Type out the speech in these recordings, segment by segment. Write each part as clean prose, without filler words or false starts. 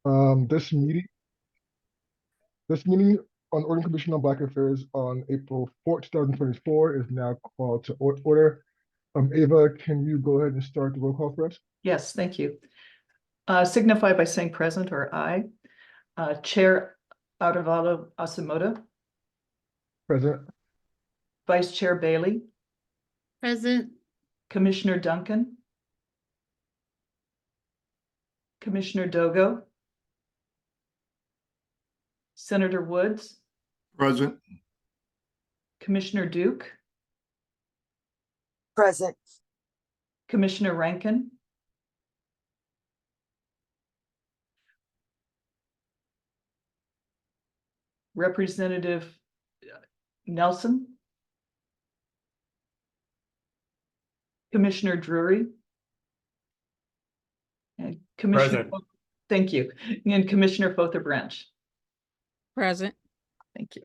This meeting on Oregon Commission on Black Affairs on April 4th, 2024 is now called to order. Ava, can you go ahead and start the roll call for us? Yes, thank you. Signify by saying present or aye. Chair Arevalo Asamoah, Present. Vice Chair Bailey, Present. Commissioner Duncan, Commissioner Dogo, Senator Woods, Present. Commissioner Duke, Present. Commissioner Rankin, Representative Nelson, Commissioner Drury, and Commissioner. Present. Thank you. And Commissioner Fother Branch. Present. Thank you.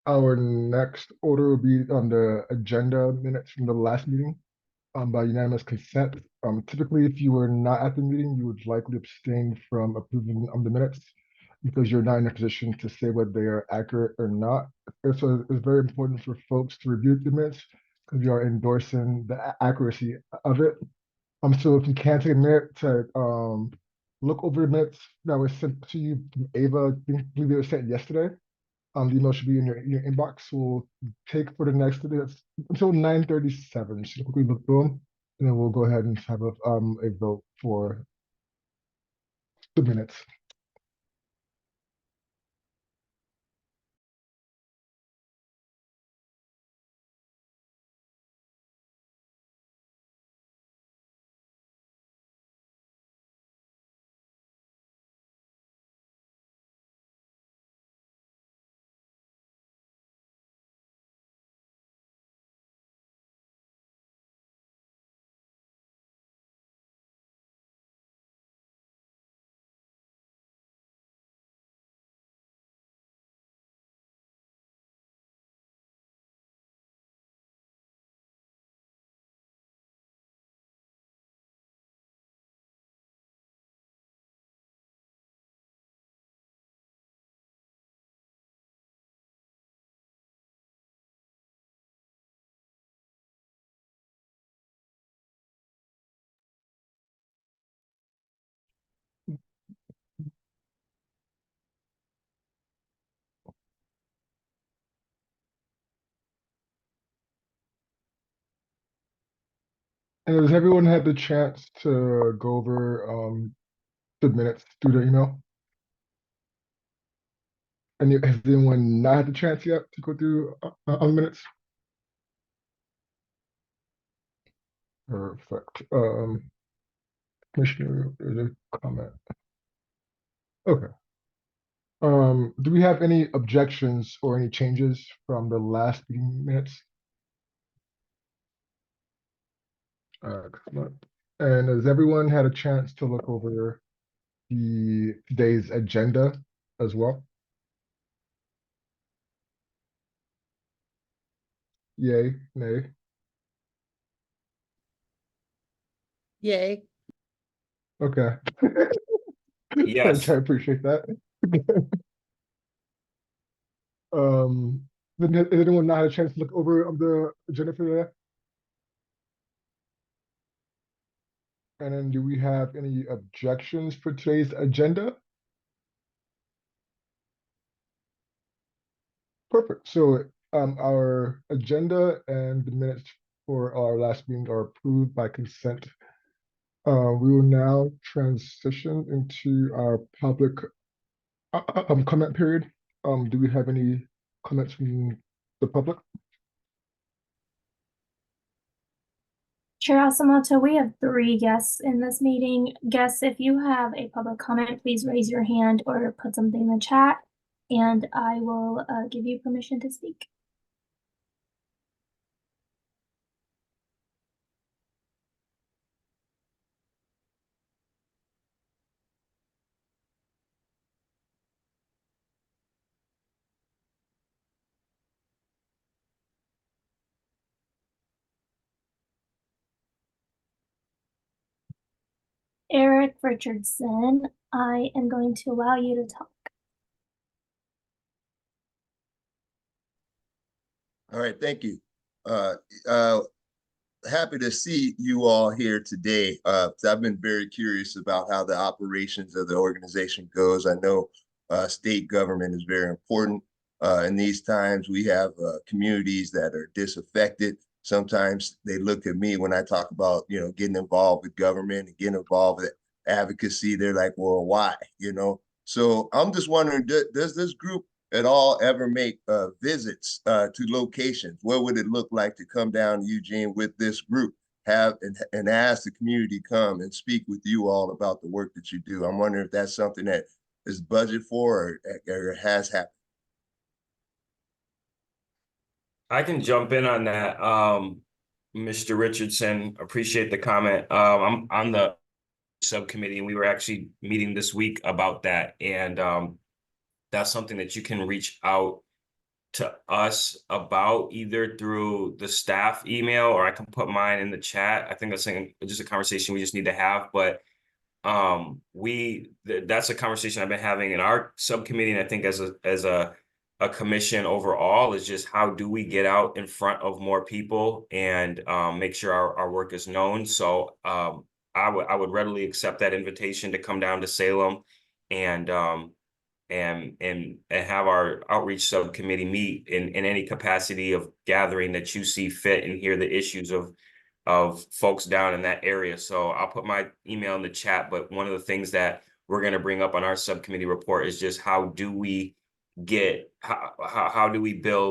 Our next order will be on the agenda minutes from the last meeting by unanimous consent. Typically, if you were not at the meeting, you would likely abstain from approving the minutes because you're not in a position to say whether they are accurate or not. So it's very important for folks to review the minutes because you are endorsing the accuracy of it. So if you can take a minute to look over the minutes that were sent to you from Ava, I believe they were sent yesterday. The email should be in your inbox. We'll take for the next until 9:37. So quickly look through them, and then we'll go ahead and have a vote for the minutes. And has everyone had the chance to go over the minutes through the email? And has anyone not had the chance yet to go through minutes? Perfect. Commissioner, there's a comment. Okay. Do we have any objections or any changes from the last meeting minutes? Excellent. And has everyone had a chance to look over today's agenda as well? Yay, nay? Yay. Okay. Yes. I appreciate that. Then has anyone not had a chance to look over the agenda for today? And then do we have any objections for today's agenda? Perfect. So our agenda and the minutes for our last meeting are approved by consent. We will now transition into our public comment period. Do we have any comments from the public? Chair Asamoah, we have 3 guests in this meeting. Guests, if you have a public comment, please raise your hand or put something in the chat, and I will give you permission to speak. Eric Richardson, I am going to allow you to talk. All right, thank you. Uh, uh, Happy to see you all here today. I've been very curious about how the operations of the organization goes. I know state government is very important. In these times, we have communities that are disaffected. Sometimes they look at me when I talk about, getting involved with government and getting involved with advocacy. They're like, well, why? So I'm just wondering, does this group at all ever make visits to locations? What would it look like to come down to Eugene with this group, have and ask the community come and speak with you all about the work that you do? I'm wondering if that's something that is budgeted for or has happened. I can jump in on that. Mr. Richardson, appreciate the comment. I'm on the subcommittee and we were actually meeting this week about that. And that's something that you can reach out to us about either through the staff email or I can put mine in the chat. I think that's just a conversation we just need to have, but that's a conversation I've been having in our subcommittee, and I think as a commission overall is just how do we get out in front of more people and make sure our work is known. So I would readily accept that invitation to come down to Salem and have our outreach subcommittee meet in any capacity of gathering that you see fit and hear the issues of folks down in that area. So I'll put my email in the chat, but one of the things that we're going to bring up on our subcommittee report is just how do we build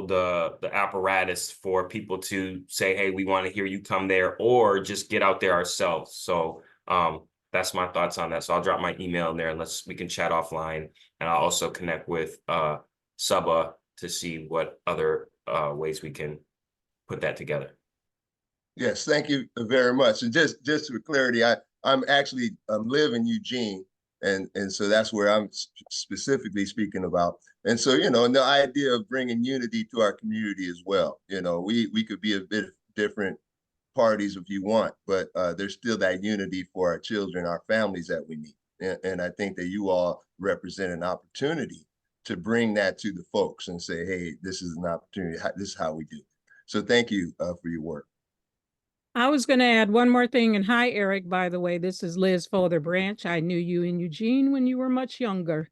the apparatus for people to say, hey, we want to hear you come there, or just get out there ourselves. So that's my thoughts on that. So I'll drop my email in there and we can chat offline. And I'll also connect with SUBA to see what other ways we can put that together. Yes, thank you very much. And just for clarity, I'm live in Eugene, and so that's where I'm specifically speaking about. And so, the idea of bringing unity to our community as well. We could be a bit different parties if you want, but there's still that unity for our children, our families that we need. And I think that you all represent an opportunity to bring that to the folks and say, hey, this is an opportunity. This is how we do it. So thank you for your work. I was going to add one more thing. And hi, Eric, by the way, this is Liz Fother Branch. I knew you in Eugene when you were much younger.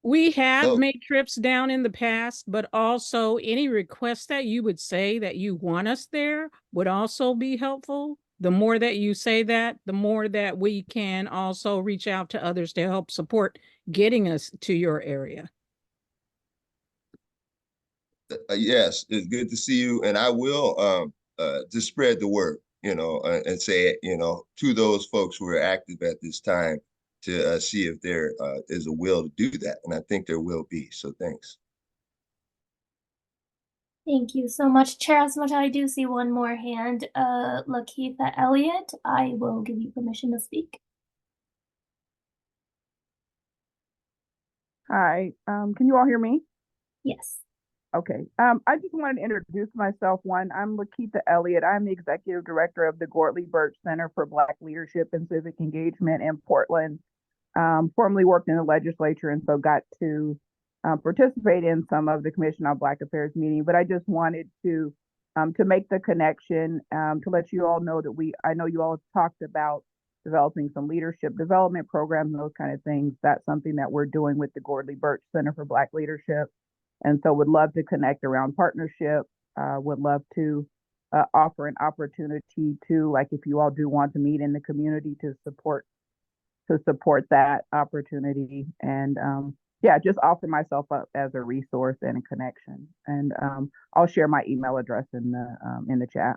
We have made trips down in the past, but also any requests that you would say that you want us there would also be helpful. The more that you say that, the more that we can also reach out to others to help support getting us to your area. Yes, it's good to see you. And I will just spread the word, and say, to those folks who are active at this time to see if there is a will to do that. And I think there will be. So thanks. Thank you so much, Chair Asmata. I do see one more hand. Lakeitha Elliott, I will give you permission to speak. Hi, can you all hear me? Yes. Okay, I just wanted to introduce myself. I'm Lakeitha Elliott. I'm the Executive Director of the Gordley Birch Center for Black Leadership and Civic Engagement in Portland. Formerly worked in the legislature and so got to participate in some of the Commission on Black Affairs meeting, but I just wanted to make the connection, to let you all know that I know you all have talked about developing some leadership development programs and those kind of things. That's something that we're doing with the Gordley Birch Center for Black Leadership. And so would love to connect around partnership, would love to offer an opportunity to, like, if you all do want to meet in the community to support that opportunity. And just offer myself up as a resource and a connection. And I'll share my email address in the chat.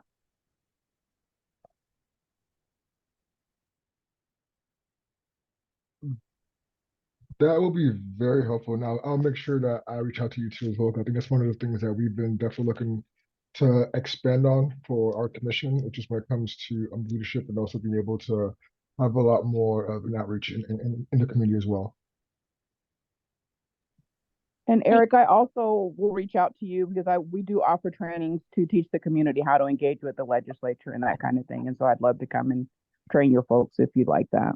That will be very helpful. Now, I'll make sure that I reach out to you too as well. I think that's one of the things that we've been definitely looking to expand on for our commission, which is when it comes to leadership and also being able to have a lot more of an outreach in the community as well. And Eric, I also will reach out to you because we do offer trainings to teach the community how to engage with the legislature and that kind of thing. And so I'd love to come and train your folks if you'd like that.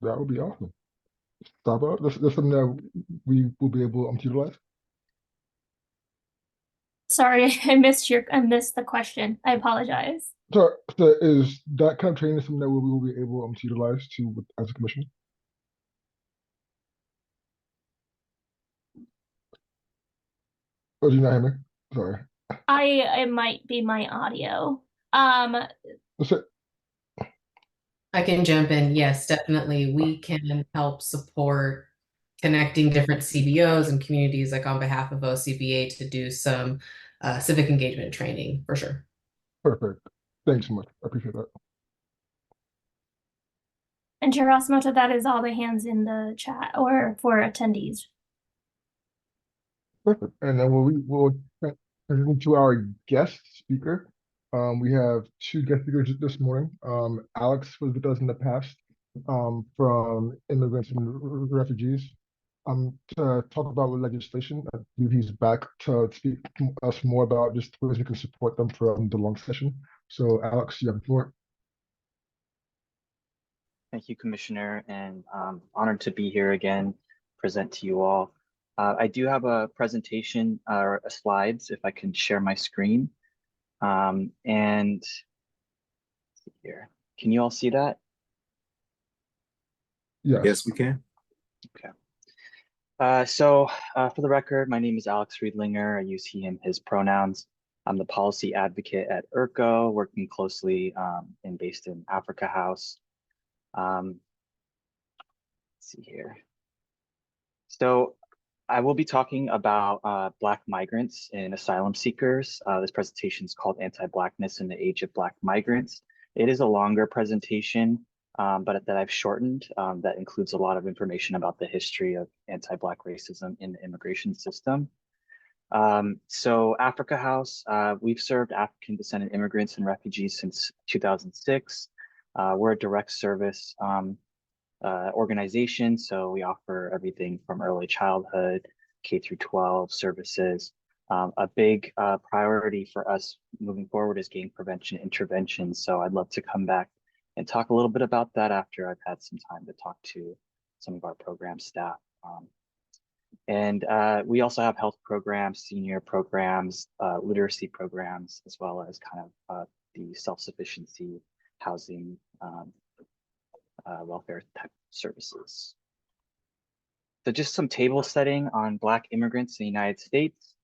That would be awesome. Saba, that's something that we will be able to utilize. Sorry, I missed the question. I apologize. So is that kind of training something that we will be able to utilize as a commission? Oh, do you not hear me? Sorry. It might be my audio. That's it. I can jump in. Yes, definitely. We can help support connecting different CBOs and communities, like on behalf of OCBA, to do some civic engagement training for sure. Perfect. Thanks so much. I appreciate that. And Chair Osmoto, that is all the hands in the chat or for attendees. Perfect. And then we'll transition to our guest speaker. We have two guest speakers this morning. Alex was with us in the past from Immigrants and Refugees to talk about legislation. I believe he's back to speak to us more about just ways we can support them from the long session. So Alex, you have the floor. Thank you, Commissioner, and honored to be here again, present to you all. I do have a presentation or slides, if I can share my screen. And let's see here, can you all see that? Yes, we can. Okay. So for the record, my name is Alex Riedlinger. I use he, him, his pronouns. I'm the policy advocate at IRCO, working closely and based in Africa House. Let's see here. So I will be talking about Black migrants and asylum seekers. This presentation is called Anti-Blackness in the Age of Black Migrants. It is a longer presentation, but that I've shortened, that includes a lot of information about the history of anti-Black racism in the immigration system. So Africa House, we've served African descendant immigrants and refugees since 2006. We're a direct service organization, so we offer everything from early childhood, K through 12 services. A big priority for us moving forward is gang prevention intervention. So I'd love to come back and talk a little bit about that after I've had some time to talk to some of our program staff. And we also have health programs, senior programs, literacy programs, as well as kind of the self-sufficiency housing welfare type services. So just some table setting on Black immigrants in the United States.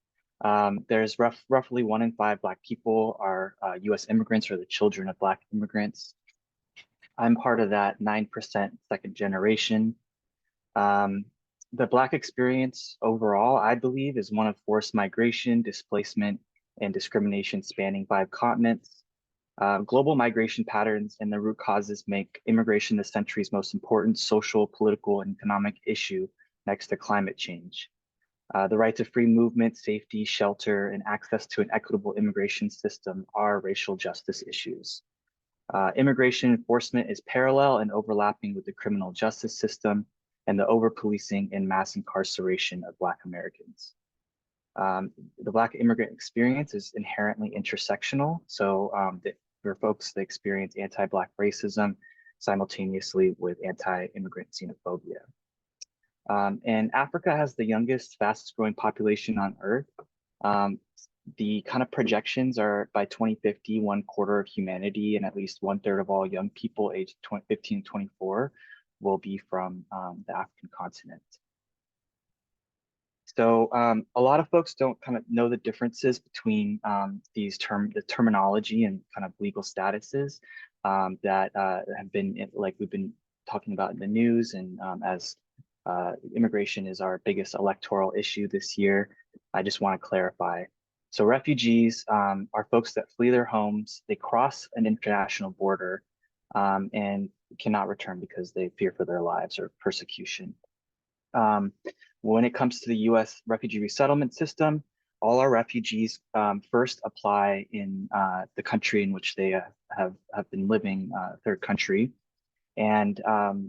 There's roughly 1 in 5 Black people are US immigrants or the children of Black immigrants. I'm part of that 9% second generation. The Black experience overall, I believe, is one of forced migration, displacement, and discrimination spanning 5 continents. Global migration patterns and the root causes make immigration the century's most important social, political, and economic issue next to climate change. The right to free movement, safety, shelter, and access to an equitable immigration system are racial justice issues. Immigration enforcement is parallel and overlapping with the criminal justice system and the over-policing and mass incarceration of Black Americans. The Black immigrant experience is inherently intersectional. So for folks that experience anti-Black racism simultaneously with anti-immigrant xenophobia. And Africa has the youngest, fastest growing population on Earth. The kind of projections are by 2050, 1/4 of humanity and at least 1/3 of all young people aged 15 to 24 will be from the African continent. So a lot of folks don't kind of know the differences between the terminology and kind of legal statuses that have been, like we've been talking about in the news, and as immigration is our biggest electoral issue this year, I just want to clarify. So refugees are folks that flee their homes, they cross an international border and cannot return because they fear for their lives or persecution. When it comes to the U.S. refugee resettlement system, all our refugees first apply in the country in which they have been living, third country, and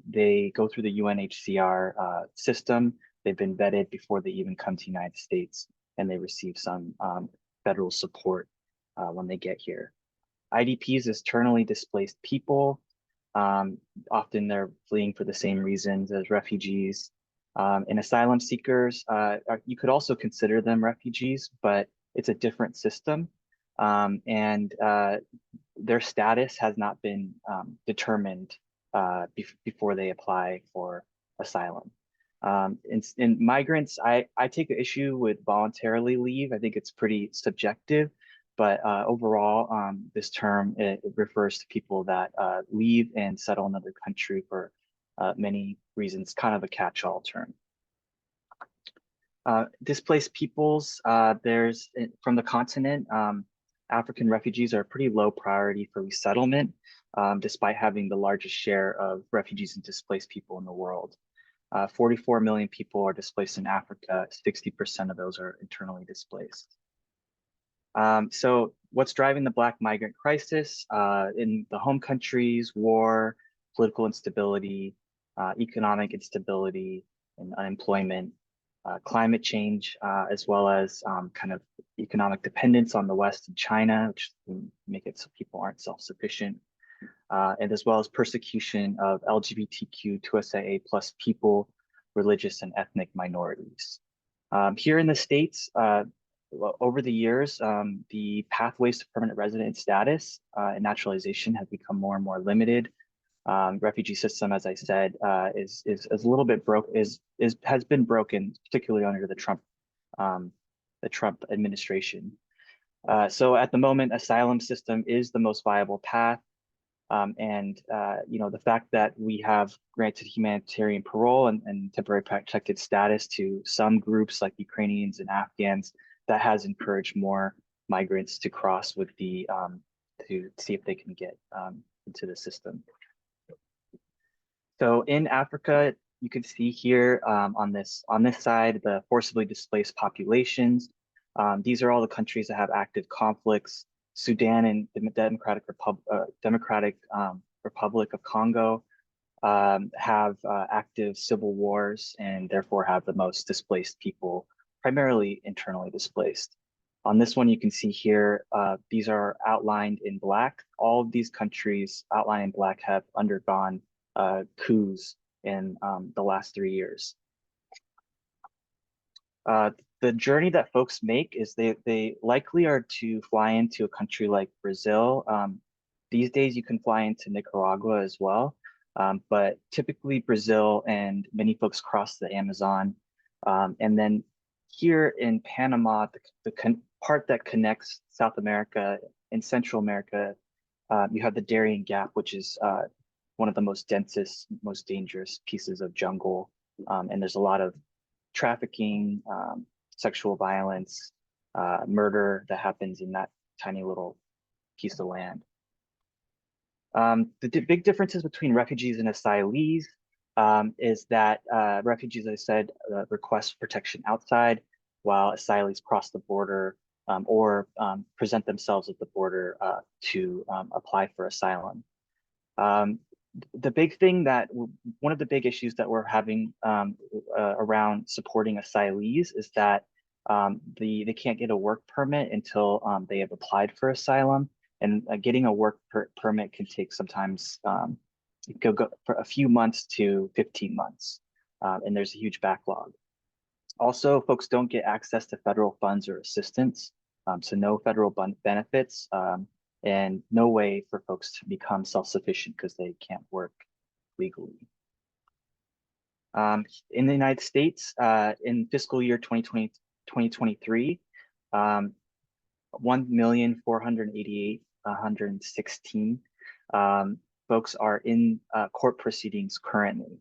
they go through the UNHCR system. They've been vetted before they even come to the United States, and they receive some federal support. when they get here. IDPs is internally displaced people. Often they're fleeing for the same reasons as refugees. And asylum seekers, you could also consider them refugees, but it's a different system. And their status has not been determined before they apply for asylum. In migrants, I take issue with voluntarily leave. I think it's pretty subjective, but overall, this term, it refers to people that leave and settle in another country for many reasons, kind of a catch-all term. Displaced peoples, there's from the continent, African refugees are a pretty low priority for resettlement, despite having the largest share of refugees and displaced people in the world. 44 million people are displaced in Africa, 60% of those are internally displaced. So what's driving the Black migrant crisis? In the home countries, war, political instability, economic instability, and unemployment, climate change, as well as kind of economic dependence on the West and China, which make it so people aren't self-sufficient, and as well as persecution of LGBTQ 2SIA plus people, religious and ethnic minorities. Here in the States, over the years, the pathways to permanent resident status and naturalization have become more and more limited. Refugee system, as I said, is a little bit has been broken, particularly under the Trump administration. So at the moment, asylum system is the most viable path. And the fact that we have granted humanitarian parole and temporary protected status to some groups like Ukrainians and Afghans, that has encouraged more migrants to cross with the to see if they can get into the system. So in Africa, you can see here on this side the forcibly displaced populations. These are all the countries that have active conflicts. Sudan and the Democratic Republic of Congo have active civil wars and therefore have the most displaced people, primarily internally displaced. On this one, you can see here, these are outlined in black. All of these countries outlined in black have undergone coups in the last 3 years. The journey that folks make is they likely are to fly into a country like Brazil. These days you can fly into Nicaragua as well, but typically Brazil, and many folks cross the Amazon. And then here in Panama, the part that connects South America and Central America, you have the Darien Gap, which is one of the most densest, most dangerous pieces of jungle. And there's a lot of trafficking, sexual violence, murder that happens in that tiny little piece of land. The big differences between refugees and asylees is that refugees, as I said, request protection outside, while asylees cross the border or present themselves at the border to apply for asylum. The big thing one of the big issues that we're having around supporting asylees is that they can't get a work permit until they have applied for asylum, and getting a work permit can take sometimes go for a few months to 15 months, and there's a huge backlog. Also, folks don't get access to federal funds or assistance, so no federal benefits. And no way for folks to become self-sufficient because they can't work legally. In the United States, in fiscal year 2023, 1,488,116 folks are in court proceedings currently.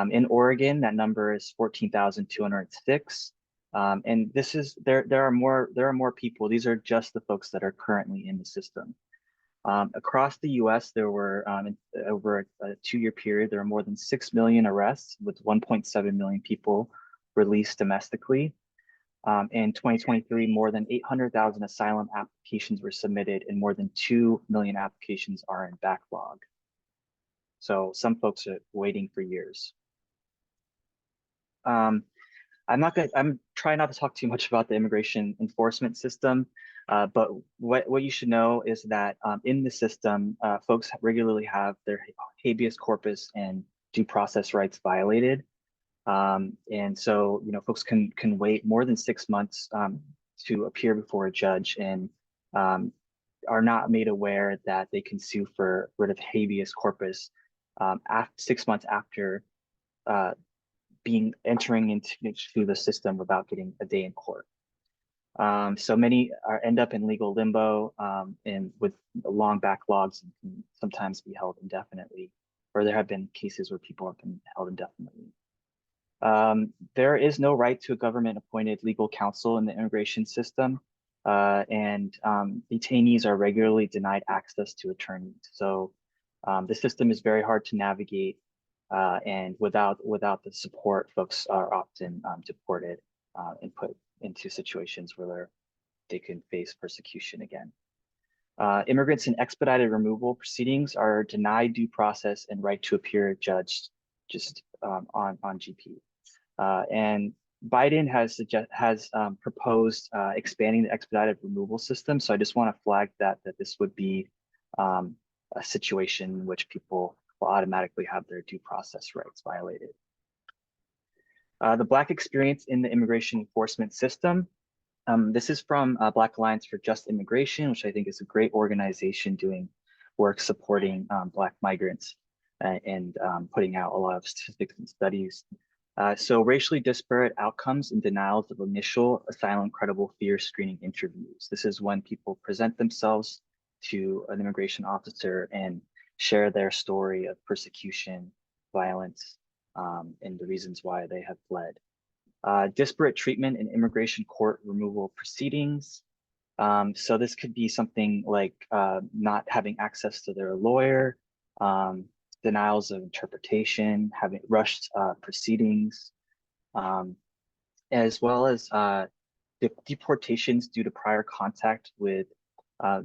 In Oregon, that number is 14,206. And this is there are more people. These are just the folks that are currently in the system. Across the US, there were over a 2-year period, there are more than 6 million arrests with 1.7 million people released domestically. In 2023, more than 800,000 asylum applications were submitted and more than 2 million applications are in backlog. So some folks are waiting for years. I'm trying not to talk too much about the immigration enforcement system, but what you should know is that in the system, folks regularly have their habeas corpus and due process rights violated. And so, folks can wait more than 6 months to appear before a judge and are not made aware that they can sue for writ of habeas corpus after 6 months after entering into the system without getting a day in court. So many end up in legal limbo and with long backlogs and can sometimes be held indefinitely, or there have been cases where people have been held indefinitely. There is no right to a government-appointed legal counsel in the immigration system, and detainees are regularly denied access to attorneys. So the system is very hard to navigate, and without the support, folks are often deported and put into situations where they can face persecution again. Immigrants in expedited removal proceedings are denied due process and right to appear judged just on GP. And Biden has proposed expanding the expedited removal system. So I just want to flag that this would be a situation in which people will automatically have their due process rights violated. The Black experience in the immigration enforcement system. This is from Black Alliance for Just Immigration, which I think is a great organization doing work supporting Black migrants and putting out a lot of statistics and studies. So racially disparate outcomes and denials of initial asylum credible fear screening interviews. This is when people present themselves to an immigration officer and share their story of persecution, violence, and the reasons why they have fled. Disparate treatment in immigration court removal proceedings. So this could be something like not having access to their lawyer, denials of interpretation, having rushed proceedings, as well as deportations due to prior contact with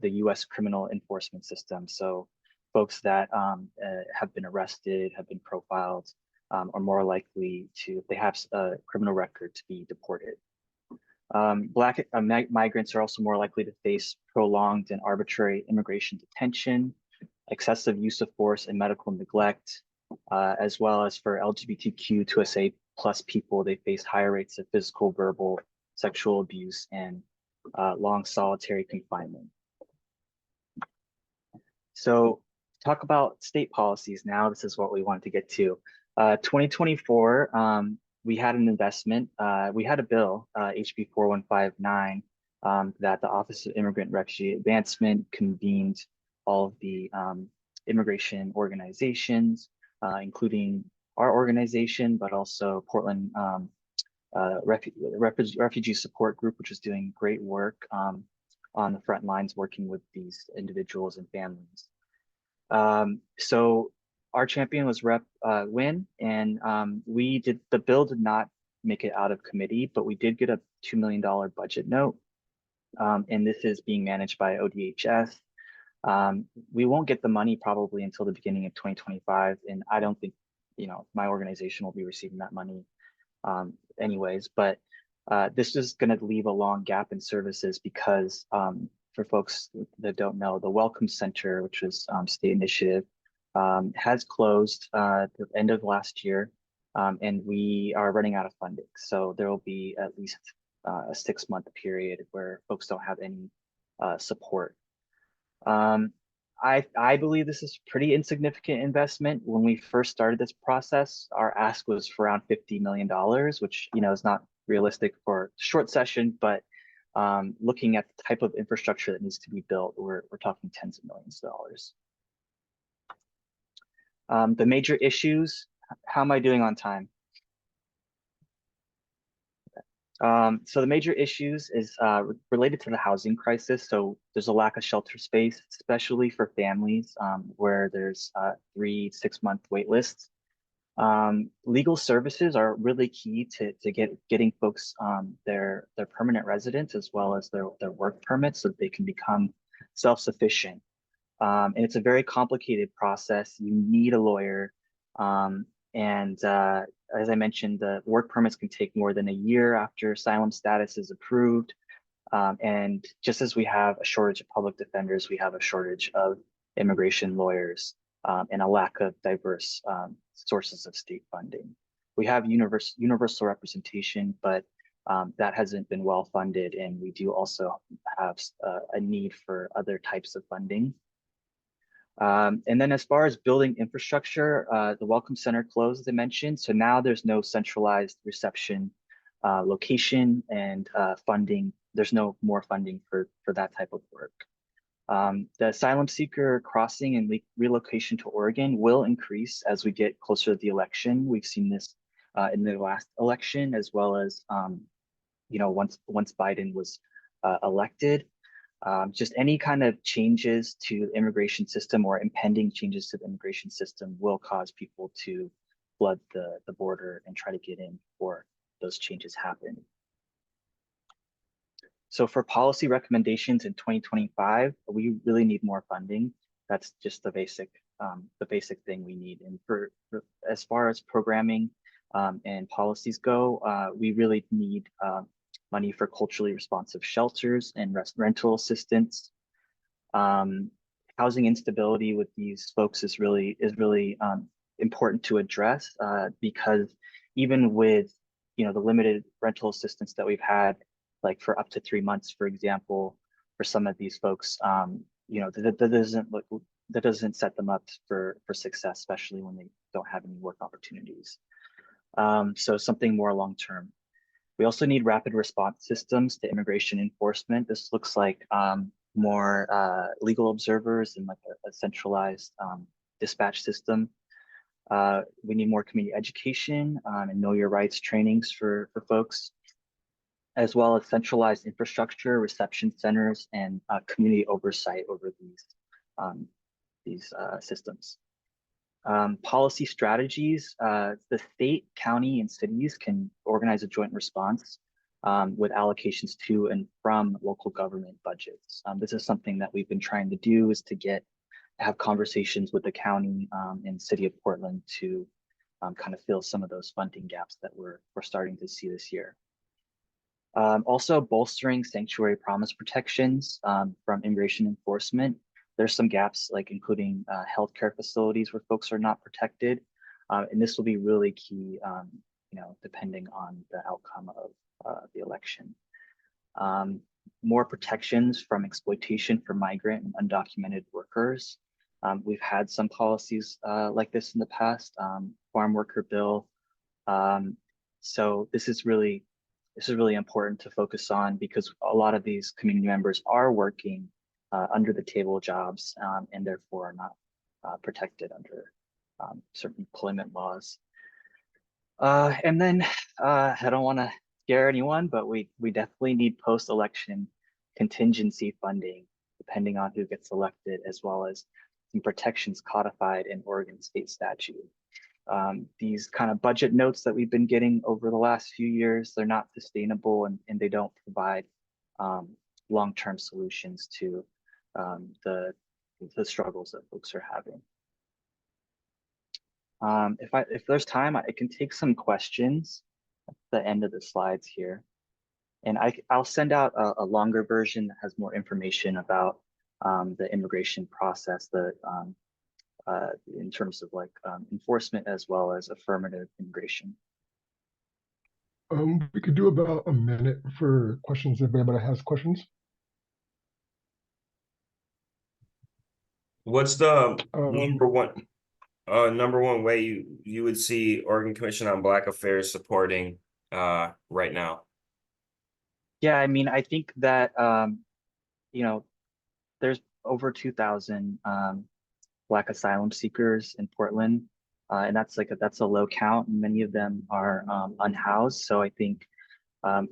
the U.S. criminal enforcement system. So folks that have been arrested, have been profiled, are more likely to, if they have a criminal record, to be deported. Black migrants are also more likely to face prolonged and arbitrary immigration detention, excessive use of force and medical neglect, as well as for LGBTQ2SA+ people, they face higher rates of physical, verbal, sexual abuse, and long solitary confinement. So talk about state policies now. This is what we wanted to get to. 2024, we had an investment. We had a bill, HB 4159, that the Office of Immigrant and Refugee Advancement convened all of the immigration organizations, including our organization, but also Portland Refugee Support Group, which is doing great work on the front lines, working with these individuals and families. So our champion was Rep. Wynn, and the bill did not make it out of committee, but we did get a $2 million budget note, and this is being managed by ODHS. We won't get the money probably until the beginning of 2025, and I don't think my organization will be receiving that money anyways, but this is going to leave a long gap in services because for folks that don't know, the Welcome Center, which was state initiative, has closed at the end of last year, and we are running out of funding. So there will be at least a 6-month period where folks don't have any support. I believe this is pretty insignificant investment. When we first started this process, our ask was for around $50 million, which is not realistic for a short session, but looking at the type of infrastructure that needs to be built, we're talking tens of millions of dollars. The major issues, how am I doing on time? So the major issues is related to the housing crisis. So there's a lack of shelter space, especially for families where there's 3 6-month wait lists. Legal services are really key to getting folks their permanent residence as well as their work permits so that they can become self-sufficient. And it's a very complicated process. You need a lawyer, and as I mentioned, the work permits can take more than a year after asylum status is approved. And just as we have a shortage of public defenders, we have a shortage of immigration lawyers and a lack of diverse sources of state funding. We have universal representation, but that hasn't been well funded, and we do also have a need for other types of funding. And then as far as building infrastructure, the Welcome Center closed, as I mentioned, so now there's no centralized reception location and funding. There's no more funding for that type of work. The asylum seeker crossing and relocation to Oregon will increase as we get closer to the election. We've seen this in the last election, as well as once Biden was elected. Just any kind of changes to the immigration system or impending changes to the immigration system will cause people to flood the border and try to get in before those changes happen. So for policy recommendations in 2025, we really need more funding. That's just the basic thing we need. And for as far as programming and policies go, we really need money for culturally responsive shelters and rental assistance. Housing instability with these folks is really important to address because even with the limited rental assistance that we've had, like for up to 3 months, for example, for some of these folks, that doesn't set them up for success, especially when they don't have any work opportunities. So something more long term. We also need rapid response systems to immigration enforcement. This looks like more legal observers and like a centralized dispatch system. We need more community education and know your rights trainings for folks, as well as centralized infrastructure, reception centers, and community oversight over these systems. Policy strategies, the state, county, and cities can organize a joint response with allocations to and from local government budgets. This is something that we've been trying to do, is to have conversations with the county and city of Portland to kind of fill some of those funding gaps that we're starting to see this year. Also bolstering sanctuary promise protections from immigration enforcement. There's some gaps, like including healthcare facilities where folks are not protected. And this will be really key, depending on the outcome of the election. More protections from exploitation for migrant and undocumented workers. We've had some policies like this in the past, farm worker bill. So this is really important to focus on, because a lot of these community members are working under the table jobs and therefore are not protected under certain employment laws. And then I don't want to scare anyone, but we definitely need post-election contingency funding, depending on who gets elected, as well as some protections codified in Oregon state statute. These kind of budget notes that we've been getting over the last few years, they're not sustainable, and they don't provide long-term solutions to the struggles that folks are having. If there's time, I can take some questions at the end of the slides here. And I'll send out a longer version that has more information about the immigration process, in terms of like enforcement as well as affirmative immigration. We could do about a minute for questions if anybody has questions. What's the number one way you would see Oregon Commission on Black Affairs supporting right now? Yeah, I mean, I think that there's over 2,000 Black asylum seekers in Portland, and that's a low count, and many of them are unhoused. So I think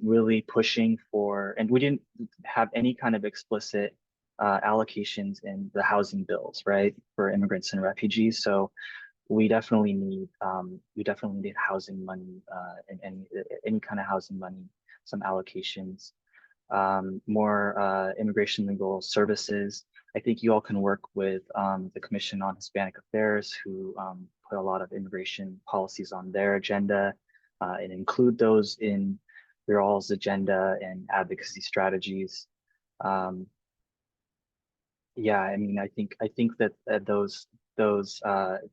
really pushing for, and we didn't have any kind of explicit allocations in the housing bills, right, for immigrants and refugees. So we definitely need housing money and any kind of housing money, some allocations, more immigration legal services. I think you all can work with the Commission on Hispanic Affairs, who put a lot of immigration policies on their agenda and include those in your all's agenda and advocacy strategies. Yeah, I mean, I think that those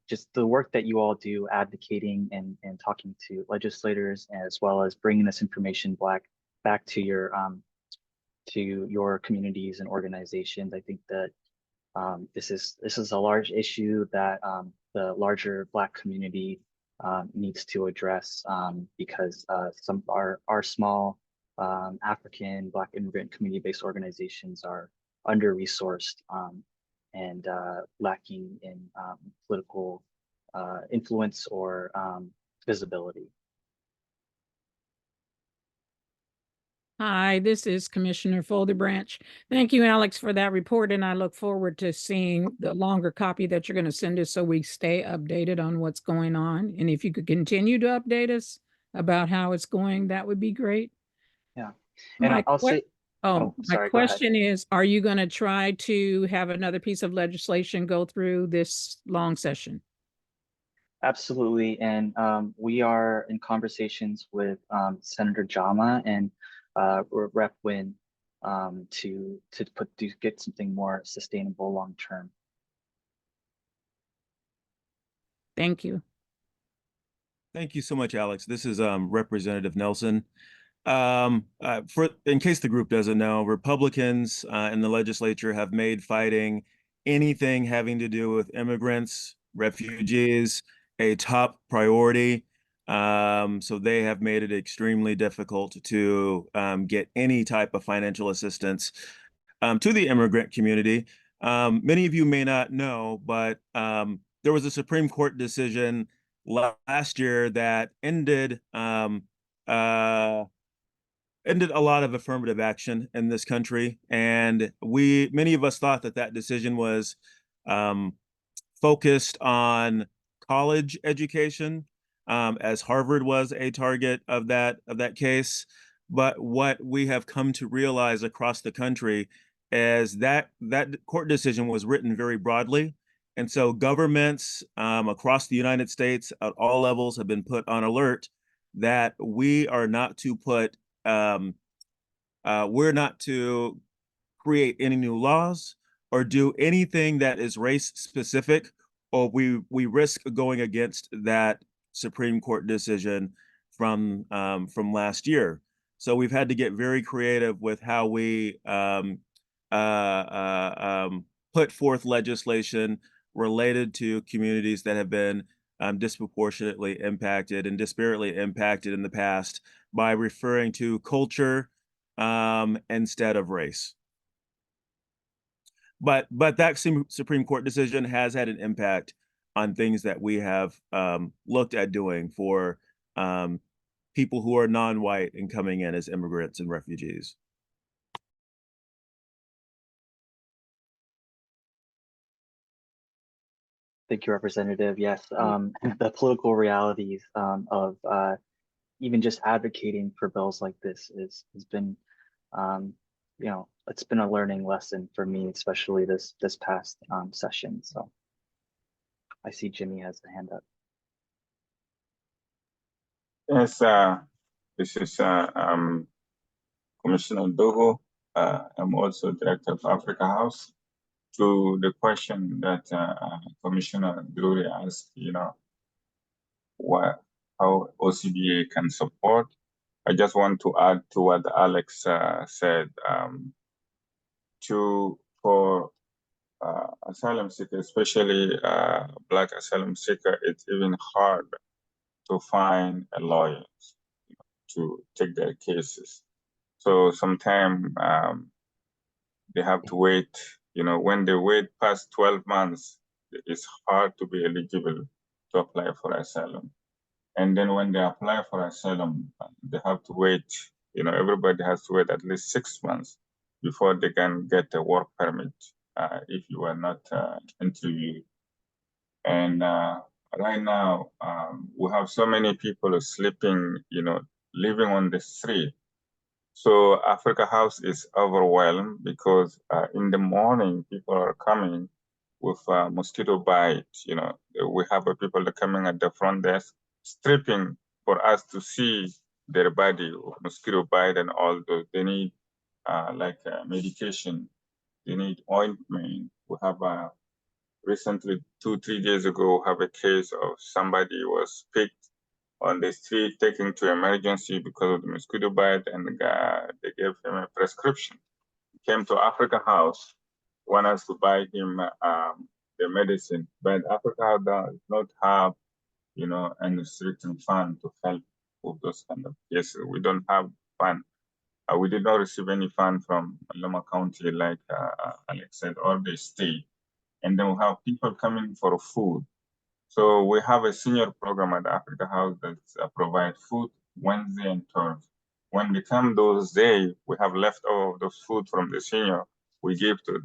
just the work that you all do advocating and talking to legislators, as well as bringing this information back to your communities and organizations. I think that this is a large issue that the larger Black community needs to address because some our small African Black immigrant community-based organizations are under-resourced and lacking in political influence or visibility. Hi, this is Commissioner Folderbranch. Thank you, Alex, for that report, and I look forward to seeing the longer copy that you're going to send us so we stay updated on what's going on. And if you could continue to update us about how it's going, that would be great. Yeah, and I'll say. Oh, my sorry, go ahead. question is, are you going to try to have another piece of legislation go through this long session? Absolutely, and we are in conversations with Senator Jama and Rep. Wynn to get something more sustainable long term. Thank you. Thank you so much, Alex. This is Representative Nelson. In case the group doesn't know, Republicans in the legislature have made fighting anything having to do with immigrants, refugees, a top priority. So they have made it extremely difficult to get any type of financial assistance to the immigrant community. Many of you may not know, but there was a Supreme Court decision last year that ended ended a lot of affirmative action in this country, and many of us thought that decision was focused on college education, as Harvard was a target of that case. But what we have come to realize across the country is that court decision was written very broadly. And so governments across the United States at all levels have been put on alert that we are not to we're not to create any new laws or do anything that is race specific, or we risk going against that Supreme Court decision from last year. So we've had to get very creative with how we put forth legislation related to communities that have been disproportionately impacted and disparately impacted in the past by referring to culture instead of race. But that Supreme Court decision has had an impact on things that we have looked at doing for people who are non-white and coming in as immigrants and refugees. Thank you, Representative. Yes, the political realities of even just advocating for bills like this has been, it's been a learning lesson for me, especially this past session. So I see Jimmy has the hand up. Yes, this is Commissioner Dogo. I'm also Director of Africa House. To the question that Commissioner Drury asked, how OCBA can support, I just want to add to what Alex said. For asylum seekers, especially Black asylum seeker, it's even hard to find a lawyer to take their cases. So sometimes they have to wait. When they wait past 12 months, it's hard to be eligible to apply for asylum. And then when they apply for asylum, they have to wait. Everybody has to wait at least 6 months before they can get a work permit if you are not interviewed. And right now, we have so many people sleeping, living on the street. So Africa House is overwhelmed because in the morning, people are coming with mosquito bite. You know, we have people that coming at the front desk, stripping for us to see their body with mosquito bite and all those. They need medication. They need ointment. We have recently, 2-3 days ago, we have a case of somebody was picked on the street, taken to emergency because of the mosquito bite, and they gave him a prescription. He came to Africa House, want us to buy him the medicine, but Africa House does not have, you know, any certain fund to help with those kind of cases. We don't have fund. We did not receive any fund from Loma County, like Alex said, or the state. And then we have people coming for food. So we have a senior program at the Africa House that provides food Wednesday and Thursday. When they come those days, we have leftover of those food from the senior, we give to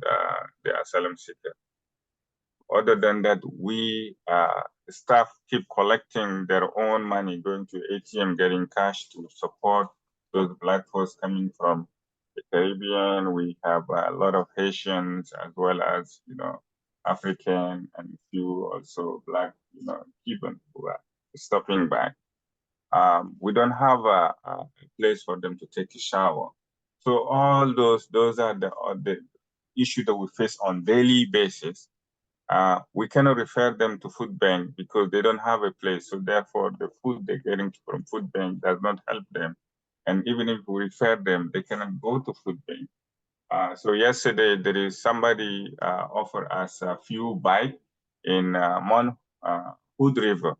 the asylum seeker. Other than that, we staff keep collecting their own money, going to ATM, getting cash to support those Black folks coming from the Caribbean. We have a lot of Haitians as well as, you know, African and few also Black, you know, Cuban who are stopping back. We don't have a place for them to take a shower. So all those are the issues that we face on daily basis. We cannot refer them to food bank because they don't have a place. So therefore, the food they're getting from food bank does not help them. And even if we refer them, they cannot go to food bank. So yesterday, there is somebody offered us a few bites in Hood River.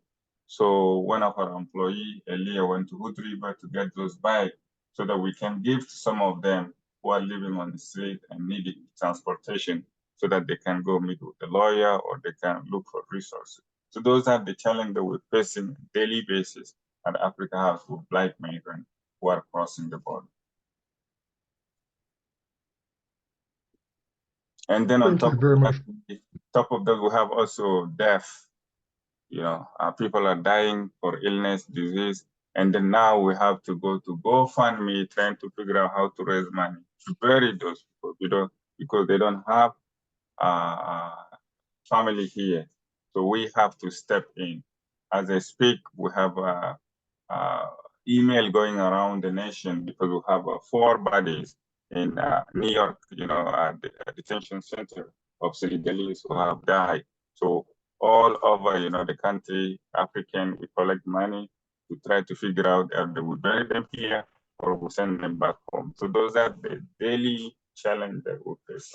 So one of our employees, Elia, went to Hood River to get those bites so that we can give to some of them who are living on the street and needing transportation so that they can go meet with a lawyer or they can look for resources. So those are the challenges that we're facing on a daily basis at Africa House with Black migrants who are crossing the border. And then on top of that, we have also death. You know, people are dying for illness, disease, and then now we have to go to GoFundMe trying to figure out how to raise money to bury those people, you know, because they don't have family here. So we have to step in. As I speak, we have email going around the nation because we have 4 bodies in New York, you know, at the detention center of Senegalese who have died. So all over, you know, the country, African, we collect money to try to figure out if we bury them here or we send them back home. So those are the daily challenges that we face.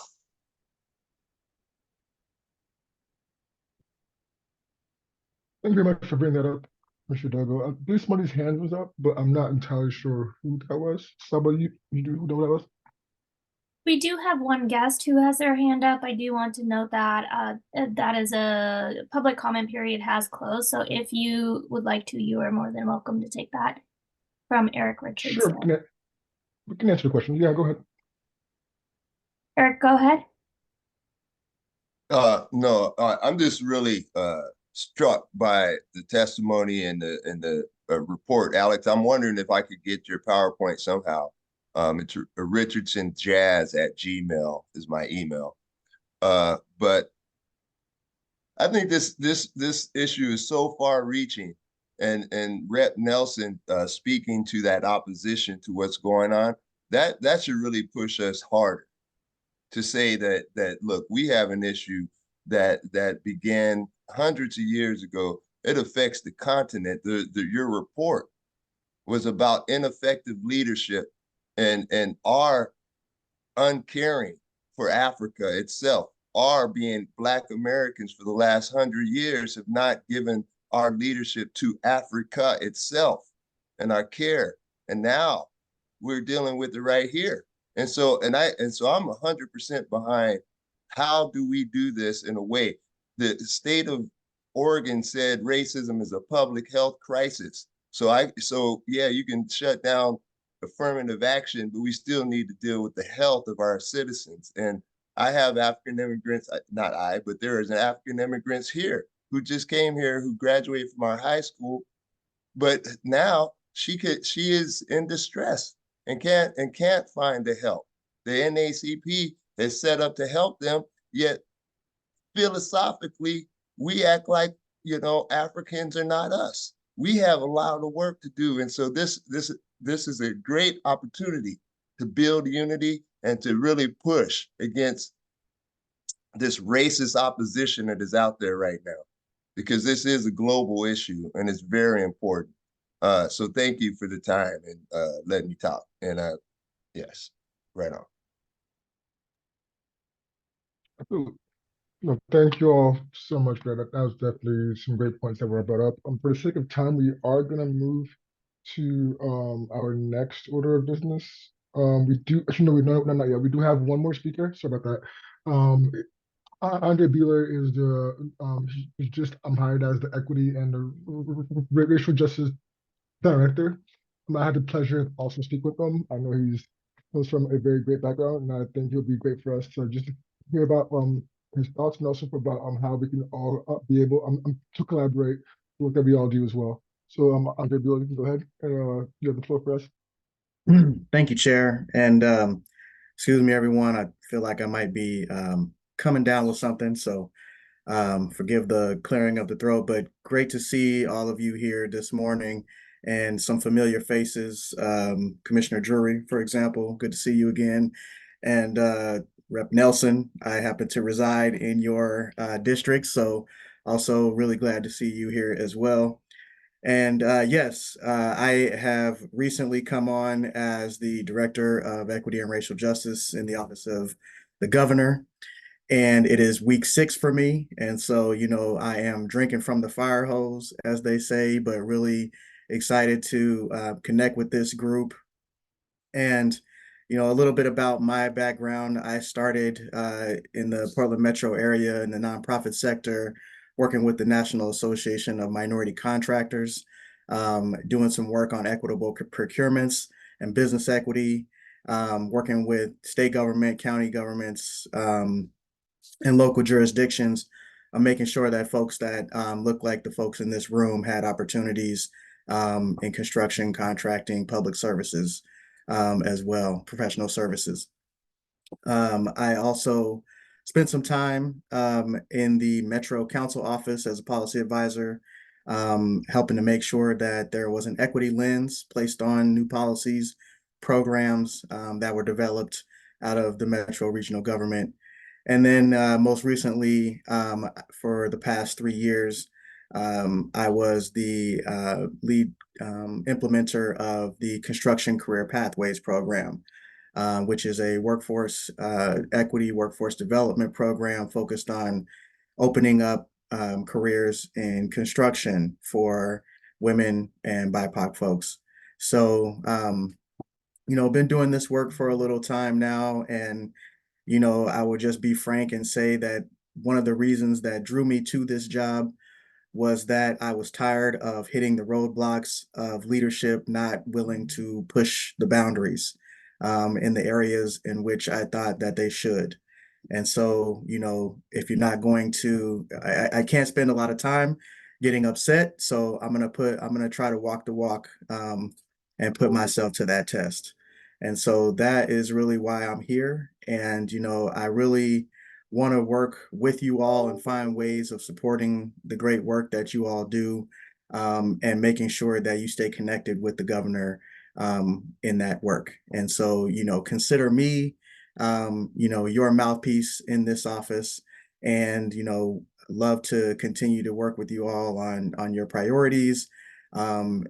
Thank you very much for bringing that up, Mr. Dogo. I believe somebody's hand was up, but I'm not entirely sure who that was. Somebody, you do know who that was? We do have one guest who has their hand up. I do want to note that that is a public comment period has closed. So if you would like to, you are more than welcome to take that from Eric Richardson. Sure, we can answer the question. Yeah, go ahead. Eric, go ahead. No, I'm just really struck by the testimony and the report. Alex, I'm wondering if I could get your PowerPoint somehow. It's richardsonjazz@gmail is my email. But I think this issue is so far reaching, and Rep. Nelson speaking to that opposition to what's going on, that should really push us harder to say that look, we have an issue that began hundreds of years ago. It affects the continent. Your report was about ineffective leadership and our uncaring for Africa itself. Our being Black Americans for the last 100 years have not given our leadership to Africa itself and our care. And now we're dealing with it right here. And so I'm 100% behind how do we do this in a way. The state of Oregon said racism is a public health crisis. So yeah, you can shut down affirmative action, but we still need to deal with the health of our citizens. And I have African immigrants, not I, but there is an African immigrants here who just came here, who graduated from our high school, but now she is in distress and can't find the help. The NACP is set up to help them, yet philosophically, we act like, Africans are not us. We have a lot of work to do. And so this is a great opportunity to build unity and to really push against this racist opposition that is out there right now, because this is a global issue and it's very important. So thank you for the time and letting me talk. And yes, right on. No, thank you all so much for that. That was definitely some great points that were brought up. For the sake of time, we are gonna move to our next order of business. We do actually no, not yet. We do have one more speaker. Sorry about that. Andre Beeler is he's just hired as the equity and the racial justice director. I had the pleasure to also speak with him. I know he's comes from a very great background, and I think he'll be great for us to just hear about his thoughts and also about how we can all be able to collaborate with what that we all do as well. So Andre Beeler, you can go ahead and you have the floor for us. Thank you, Chair. And excuse me, everyone. I feel like I might be coming down with something, so forgive the clearing of the throat, but great to see all of you here this morning and some familiar faces. Commissioner Drury, for example, good to see you again. And Rep. Nelson, I happen to reside in your district, so also really glad to see you here as well. And yes, I have recently come on as the Director of Equity and Racial Justice in the Office of the Governor. And it is week 6 for me. And so, I am drinking from the fire hose, as they say, but really excited to connect with this group. And, a little bit about my background. I started in the Portland metro area in the nonprofit sector, working with the National Association of Minority Contractors, doing some work on equitable procurements and business equity, working with state government, county governments, and local jurisdictions, making sure that folks that look like the folks in this room had opportunities in construction, contracting, public services as well, professional services. I also spent some time in the Metro Council office as a policy advisor, helping to make sure that there was an equity lens placed on new policies, programs that were developed out of the Metro regional government. And then most recently, for the past 3 years, I was the lead implementer of the Construction Career Pathways program, which is a workforce equity, workforce development program focused on opening up careers in construction for women and BIPOC folks. So, been doing this work for a little time now, and I would just be frank and say that one of the reasons that drew me to this job was that I was tired of hitting the roadblocks of leadership not willing to push the boundaries in the areas in which I thought that they should. And so, if you're not going to, I can't spend a lot of time getting upset. So I'm gonna try to walk the walk and put myself to that test. And so that is really why I'm here. And, I really want to work with you all and find ways of supporting the great work that you all do, and making sure that you stay connected with the governor in that work. And so, consider me, your mouthpiece in this office, and, love to continue to work with you all on your priorities,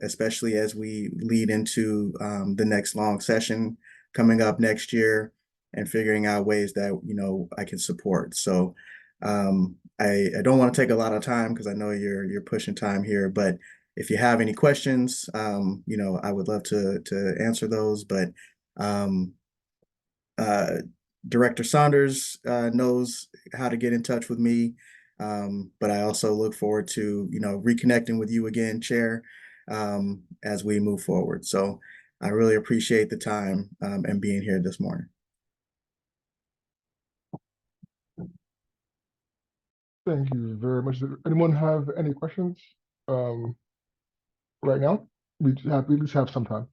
especially as we lead into the next long session coming up next year, and figuring out ways that I can support. So I don't want to take a lot of time because I know you're pushing time here, but if you have any questions, I would love to answer those. But Director Saunders knows how to get in touch with me. But I also look forward to reconnecting with you again, Chair, as we move forward. So I really appreciate the time and being here this morning. Thank you very much. Does anyone have any questions right now? We at least have some time.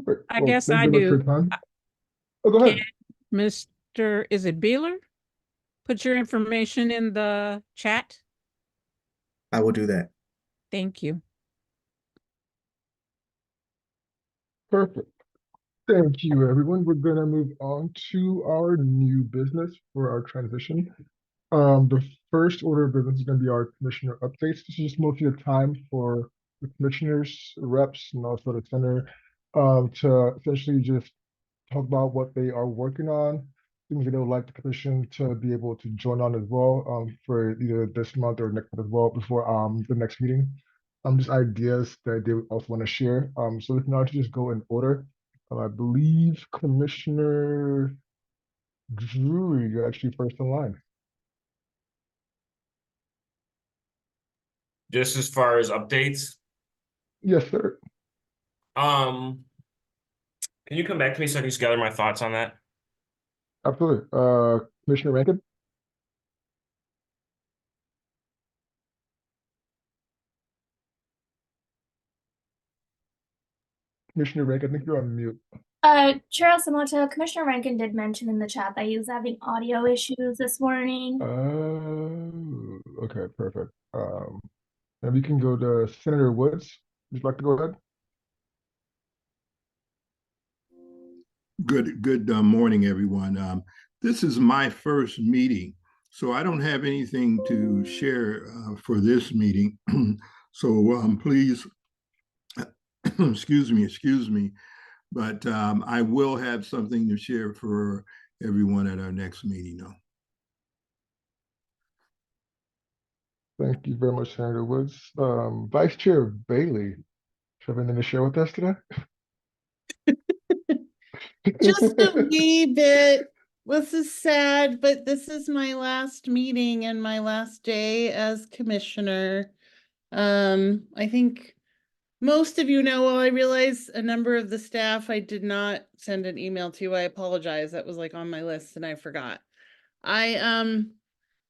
Perfect. I Well, guess thank I you very much for do. your time. Oh, go Can ahead. Mr. Is it Beeler? Put your information in the chat. I will do that. Thank you. Perfect. Thank you, everyone. We're gonna move on to our new business for our transition. The first order of business is gonna be our commissioner updates. This is just mostly a time for the commissioners, reps, and also the center, to essentially just talk about what they are working on, things that they would like the commission to be able to join on as well, for either this month or next month as well, before, the next meeting. Just ideas that they would also want to share. So if not, to just go in order. I believe Commissioner Drury, you're actually first in line. Just as far as updates, Yes, sir. can you come back to me so I can just gather my thoughts on that? Absolutely. Commissioner Rankin? Commissioner Rankin, I think you're on mute. Chair Asamoto, Commissioner Rankin did mention in the chat that he was having audio issues this morning. Okay, perfect. And we can go to Senator Woods. Would you like to go ahead? Good morning, everyone. This is my first meeting, so I don't have anything to share for this meeting. So please, excuse me, but I will have something to share for everyone at our next meeting, though. Thank you very much, Senator Woods. Vice Chair Bailey, do you have anything to share with us today? Just a wee bit. This is sad, but this is my last meeting and my last day as commissioner. I think most of you know, well, I realize a number of the staff I did not send an email to. I apologize. That was like on my list and I forgot.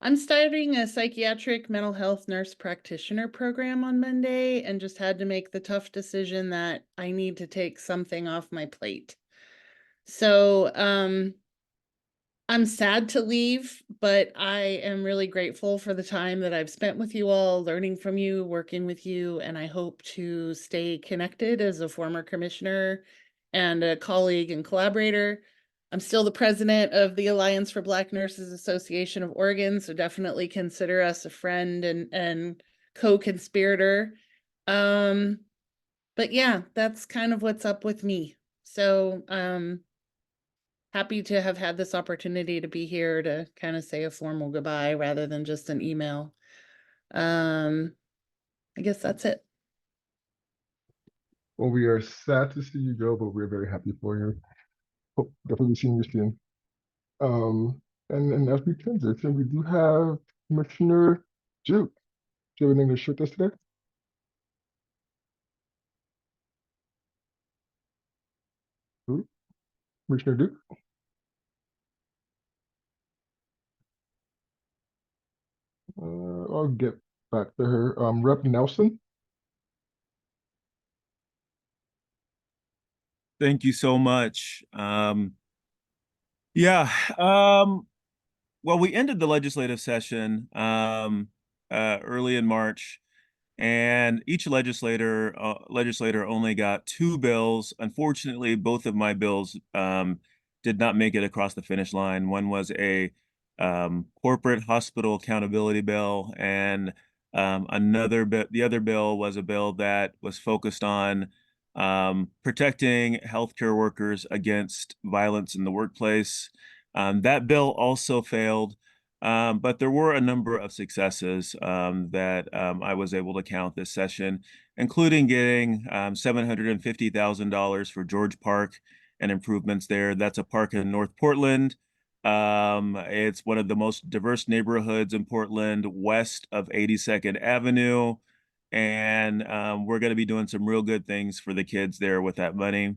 I'm starting a psychiatric mental health nurse practitioner program on Monday and just had to make the tough decision that I need to take something off my plate. So, I'm sad to leave, but I am really grateful for the time that I've spent with you all, learning from you, working with you, and I hope to stay connected as a former commissioner and a colleague and collaborator. I'm still the president of the Alliance for Black Nurses Association of Oregon, so definitely consider us a friend and co-conspirator. But yeah, that's kind of what's up with me. So, happy to have had this opportunity to be here to kind of say a formal goodbye rather than just an email. I guess that's it. Well, we are sad to see you go, but we're very happy for you. Hope definitely seeing you soon. And as we transition, we do have Commissioner Duke. Do you have anything to share with us today? Ooh, Commissioner Duke? I'll get back to her. Rep Nelson? Thank you so much. Well, we ended the legislative session early in March, and each legislator only got 2 bills. Unfortunately, both of my bills did not make it across the finish line. One was a corporate hospital accountability bill, and the other bill was a bill that was focused on protecting healthcare workers against violence in the workplace. That bill also failed, but there were a number of successes that I was able to count this session, including getting $750,000 for George Park and improvements there. That's a park in North Portland. It's one of the most diverse neighborhoods in Portland, west of 82nd Avenue. And we're going to be doing some real good things for the kids there with that money.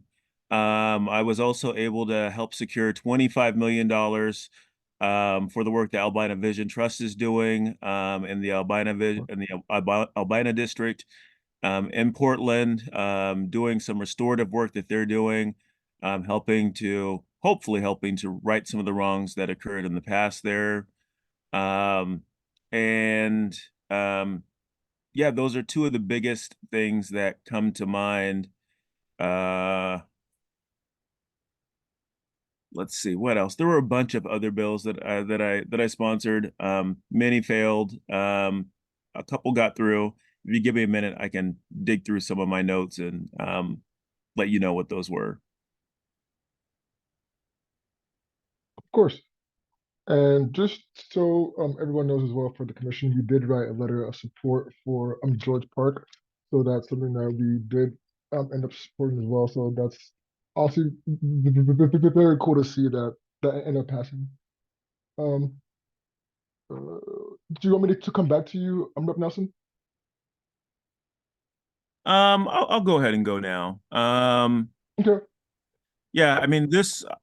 I was also able to help secure $25 million for the work the Albina Vision Trust is doing in the Albina District. in Portland, doing some restorative work that they're doing, hopefully helping to right some of the wrongs that occurred in the past there. And yeah, those are two of the biggest things that come to mind. Let's see what else. There were a bunch of other bills that I sponsored. Many failed. A couple got through. If you give me a minute, I can dig through some of my notes and let you know what those were. Of course. And just so everyone knows as well, for the commission, we did write a letter of support for George Park. So that's something that we did end up supporting as well. So that's also very cool to see that ended up passing. Do you want me to come back to you, Rep. Nelson? I'll go ahead and go now. Okay. Yeah, I mean,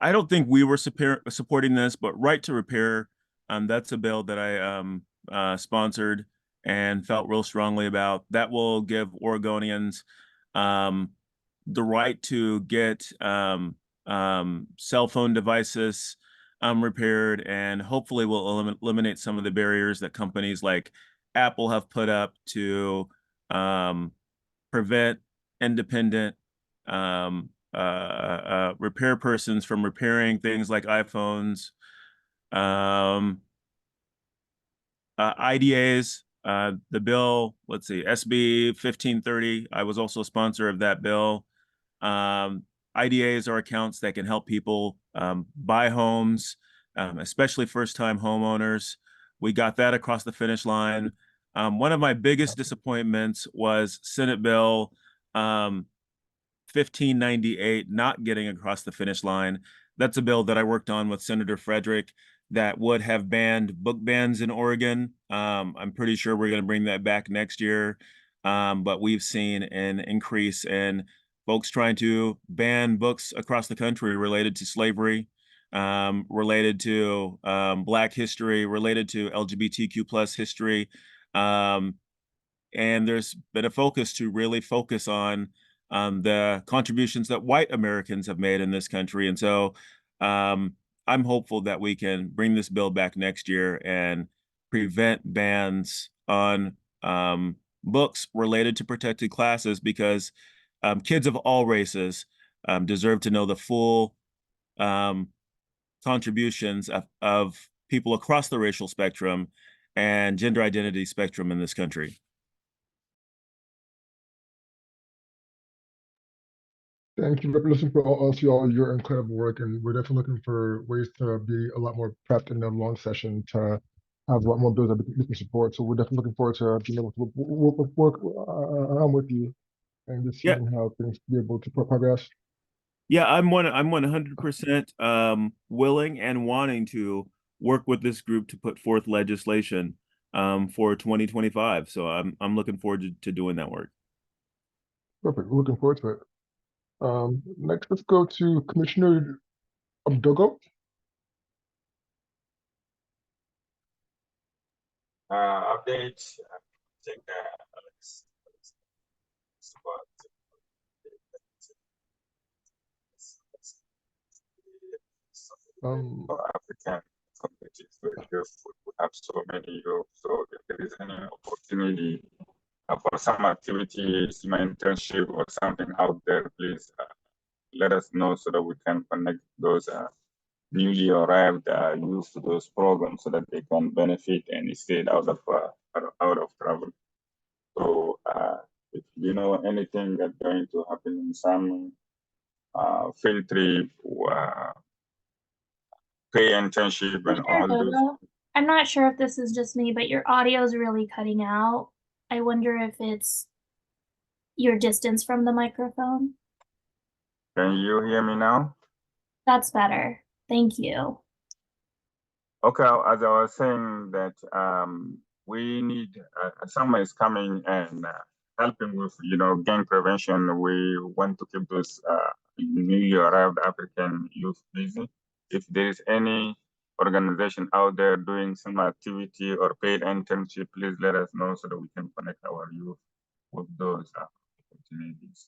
I don't think we were supporting this, but Right to Repair, that's a bill that I sponsored and felt real strongly about. That will give Oregonians the right to get cell phone devices repaired, and hopefully will eliminate some of the barriers that companies like Apple have put up to prevent independent repair persons from repairing things like iPhones. IDAs, the bill, let's see, SB 1530. I was also a sponsor of that bill. IDAs are accounts that can help people buy homes, especially first-time homeowners. We got that across the finish line. One of my biggest disappointments was Senate Bill 1598 not getting across the finish line. That's a bill that I worked on with Senator Frederick that would have banned book bans in Oregon. I'm pretty sure we're going to bring that back next year. But we've seen an increase in folks trying to ban books across the country related to slavery, related to Black history, related to LGBTQ plus history. And there's been a focus to really focus on the contributions that white Americans have made in this country. And so I'm hopeful that we can bring this bill back next year and prevent bans on books related to protected classes, because kids of all races deserve to know the full contributions of people across the racial spectrum and gender identity spectrum in this country. Thank you, Representative, for all your incredible work, and we're definitely looking for ways to be a lot more prepped in the long session to have a lot more bills that we can support. So we're definitely looking forward to being able to work with you and just seeing how things be able to progress. Yeah, I'm 100% willing and wanting to work with this group to put forth legislation for 2025. So I'm looking forward to doing that work. Perfect. We're looking forward to it. Next, let's go to Commissioner Dogo. Update. I think African communities where we have so many youth. So if there is any opportunity for some activities, my internship or something out there, please let us know so that we can connect those newly arrived youth to those programs so that they can benefit and stay out of trouble. So if you know anything that's going to happen in some field trip, pay internship and all those. I'm not sure if this is just me, but your audio is really cutting out. I wonder if it's your distance from the microphone. Can you hear me now? That's better. Thank you. Okay, as I was saying that we need someone is coming and helping with gang prevention. We want to keep those newly arrived African youth busy. If there is any organization out there doing some activity or paid internship, please let us know so that we can connect our youth with those opportunities.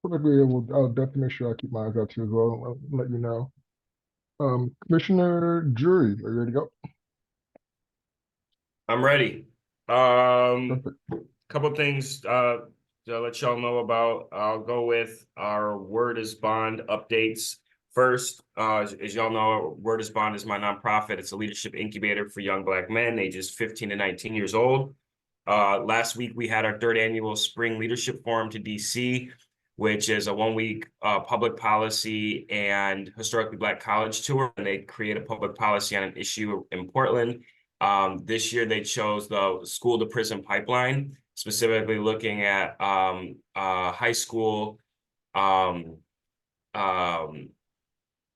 I'll definitely make sure I keep my eyes out too as well. I'll let you know. Commissioner Drury, are you ready to go? I'm ready. Perfect. Couple things to let y'all know about. I'll go with our Word is Bond updates first. As y'all know, Word is Bond is my nonprofit. It's a leadership incubator for young Black men ages 15 to 19 years old. Last week, we had our third annual Spring Leadership Forum to DC, which is a 1-week public policy and historically Black college tour. And they create a public policy on an issue in Portland. This year, they chose the school to prison pipeline, specifically looking at high school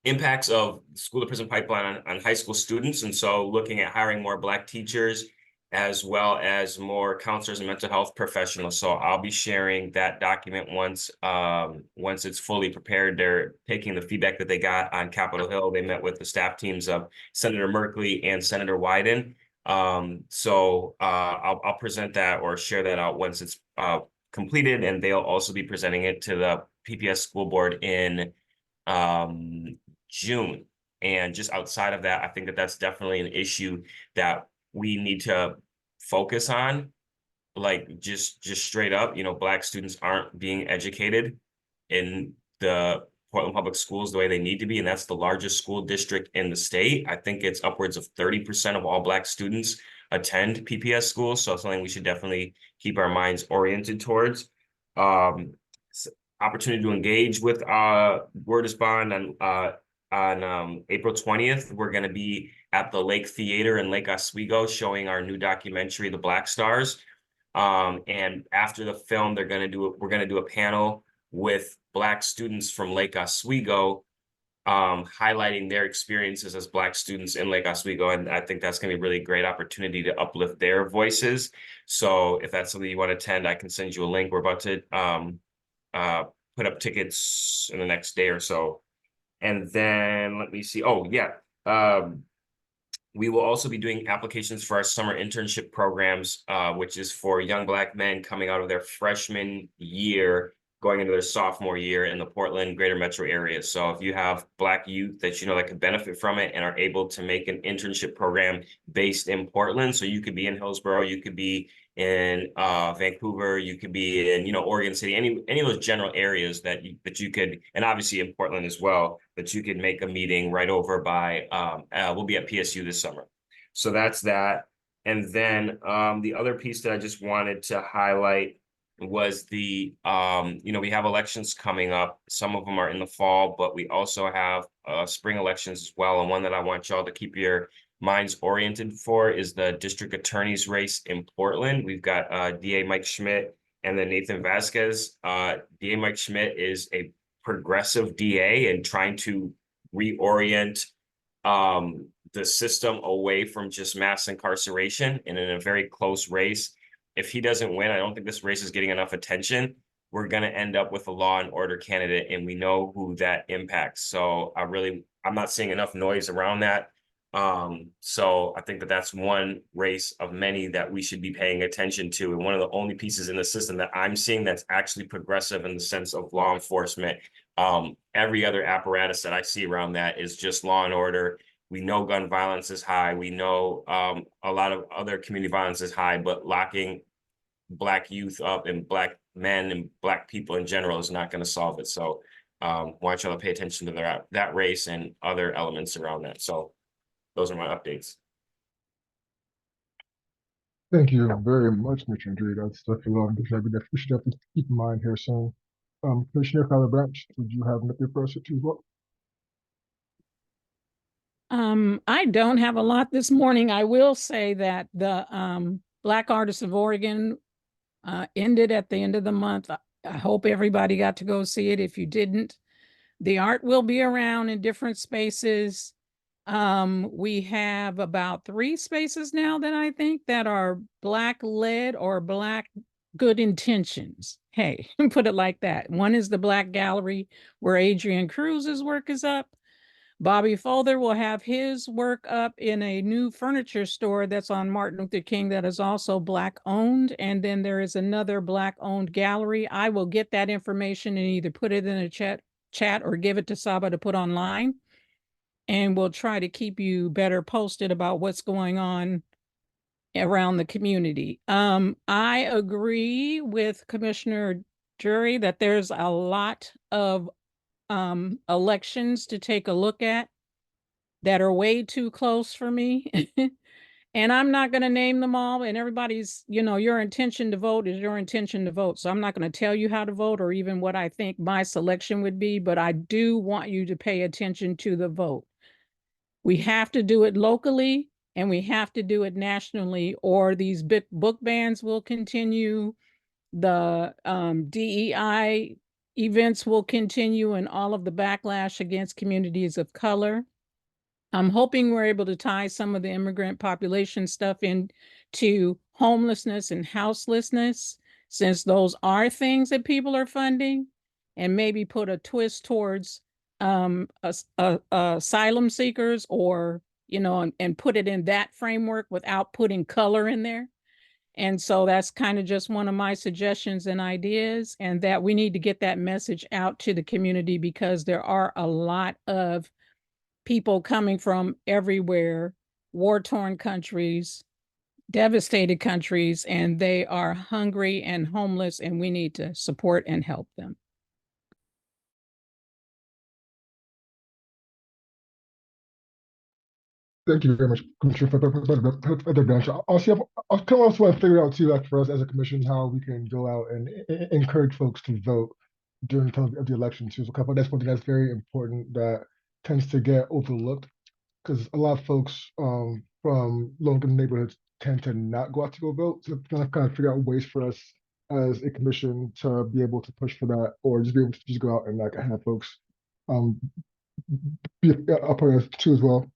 impacts of school to prison pipeline on high school students. And so looking at hiring more Black teachers, as well as more counselors and mental health professionals. So I'll be sharing that document once it's fully prepared. They're taking the feedback that they got on Capitol Hill. They met with the staff teams of Senator Merkley and Senator Wyden. So I'll present that or share that out once it's completed, and they'll also be presenting it to the PPS school board in June. And just outside of that, I think that that's definitely an issue that we need to focus on, like just straight up, Black students aren't being educated in the Portland Public Schools the way they need to be, and that's the largest school district in the state. I think it's upwards of 30% of all Black students attend PPS schools, so something we should definitely keep our minds oriented towards. Opportunity to engage with Word is Bond on April 20th. We're going to be at the Lake Theater in Lake Oswego showing our new documentary, The Black Stars. And after the film, we're going to do a panel with Black students from Lake Oswego, highlighting their experiences as Black students in Lake Oswego. And I think that's going to be a really great opportunity to uplift their voices. So if that's something you want to attend, I can send you a link. We're about to put up tickets in the next day or so. And then let me see. Oh, yeah. We will also be doing applications for our summer internship programs, which is for young Black men coming out of their freshman year, going into their sophomore year in the Portland greater metro area. So if you have Black youth that that could benefit from it and are able to make an internship program based in Portland, so you could be in Hillsborough, you could be in Vancouver, you could be in Oregon City, any of those general areas that you could, and obviously in Portland as well, that you could make a meeting right over by we'll be at PSU this summer. So that's that. And then the other piece that I just wanted to highlight was the we have elections coming up. Some of them are in the fall, but we also have spring elections as well. And one that I want y'all to keep your minds oriented for is the district attorney's race in Portland. We've got DA Mike Schmidt and then Nathan Vasquez. DA Mike Schmidt is a progressive DA and trying to reorient the system away from just mass incarceration, and in a very close race. If he doesn't win, I don't think this race is getting enough attention. We're going to end up with a law and order candidate, and we know who that impacts. So I'm not seeing enough noise around that. So I think that that's one race of many that we should be paying attention to. And one of the only pieces in the system that I'm seeing that's actually progressive in the sense of law enforcement. Every other apparatus that I see around that is just law and order. We know gun violence is high. We know a lot of other community violence is high, but locking Black youth up and Black men and Black people in general is not going to solve it. So want y'all to pay attention to that race and other elements around that. So those are my updates. Thank you very much, Mr. Drury. That's definitely a lot of good. We should definitely keep in mind here soon. Commissioner Kyler Branch, would you have an update for us too as well? I don't have a lot this morning. I will say that the Black Artists of Oregon ended at the end of the month. I hope everybody got to go see it. If you didn't, the art will be around in different spaces. We have about 3 spaces now that I think that are Black led or Black good intentions. Hey, put it like that. One is the Black Gallery where Adrian Cruz's work is up. Bobby Folder will have his work up in a new furniture store that's on Martin Luther King that is also Black owned. And then there is another Black owned gallery. I will get that information and either put it in a chat or give it to Saba to put online. And we'll try to keep you better posted about what's going on around the community. I agree with Commissioner Jury that there's a lot of elections to take a look at that are way too close for me. And I'm not going to name them all. And everybody's, your intention to vote is your intention to vote. So I'm not going to tell you how to vote or even what I think my selection would be, but I do want you to pay attention to the vote. We have to do it locally and we have to do it nationally, or these book bans will continue. The DEI events will continue and all of the backlash against communities of color. I'm hoping we're able to tie some of the immigrant population stuff into homelessness and houselessness, since those are things that people are funding, and maybe put a twist towards asylum seekers, or, and put it in that framework without putting color in there. And so that's kind of just one of my suggestions and ideas, and that we need to get that message out to the community, because there are a lot of people coming from everywhere, war-torn countries, devastated countries, and they are hungry and homeless, and we need to support and help them. Thank you very much, Commissioner, for the bench. Also, I kind of also want to figure out too, like for us as a commission, how we can go out and encourage folks to vote during the time of the election too. So that's one thing that's very important that tends to get overlooked, because a lot of folks from low-income neighborhoods tend to not go out to go vote. So kind of figure out ways for us as a commission to be able to push for that, or just be able to just go out and like have folks be a part of it too as well.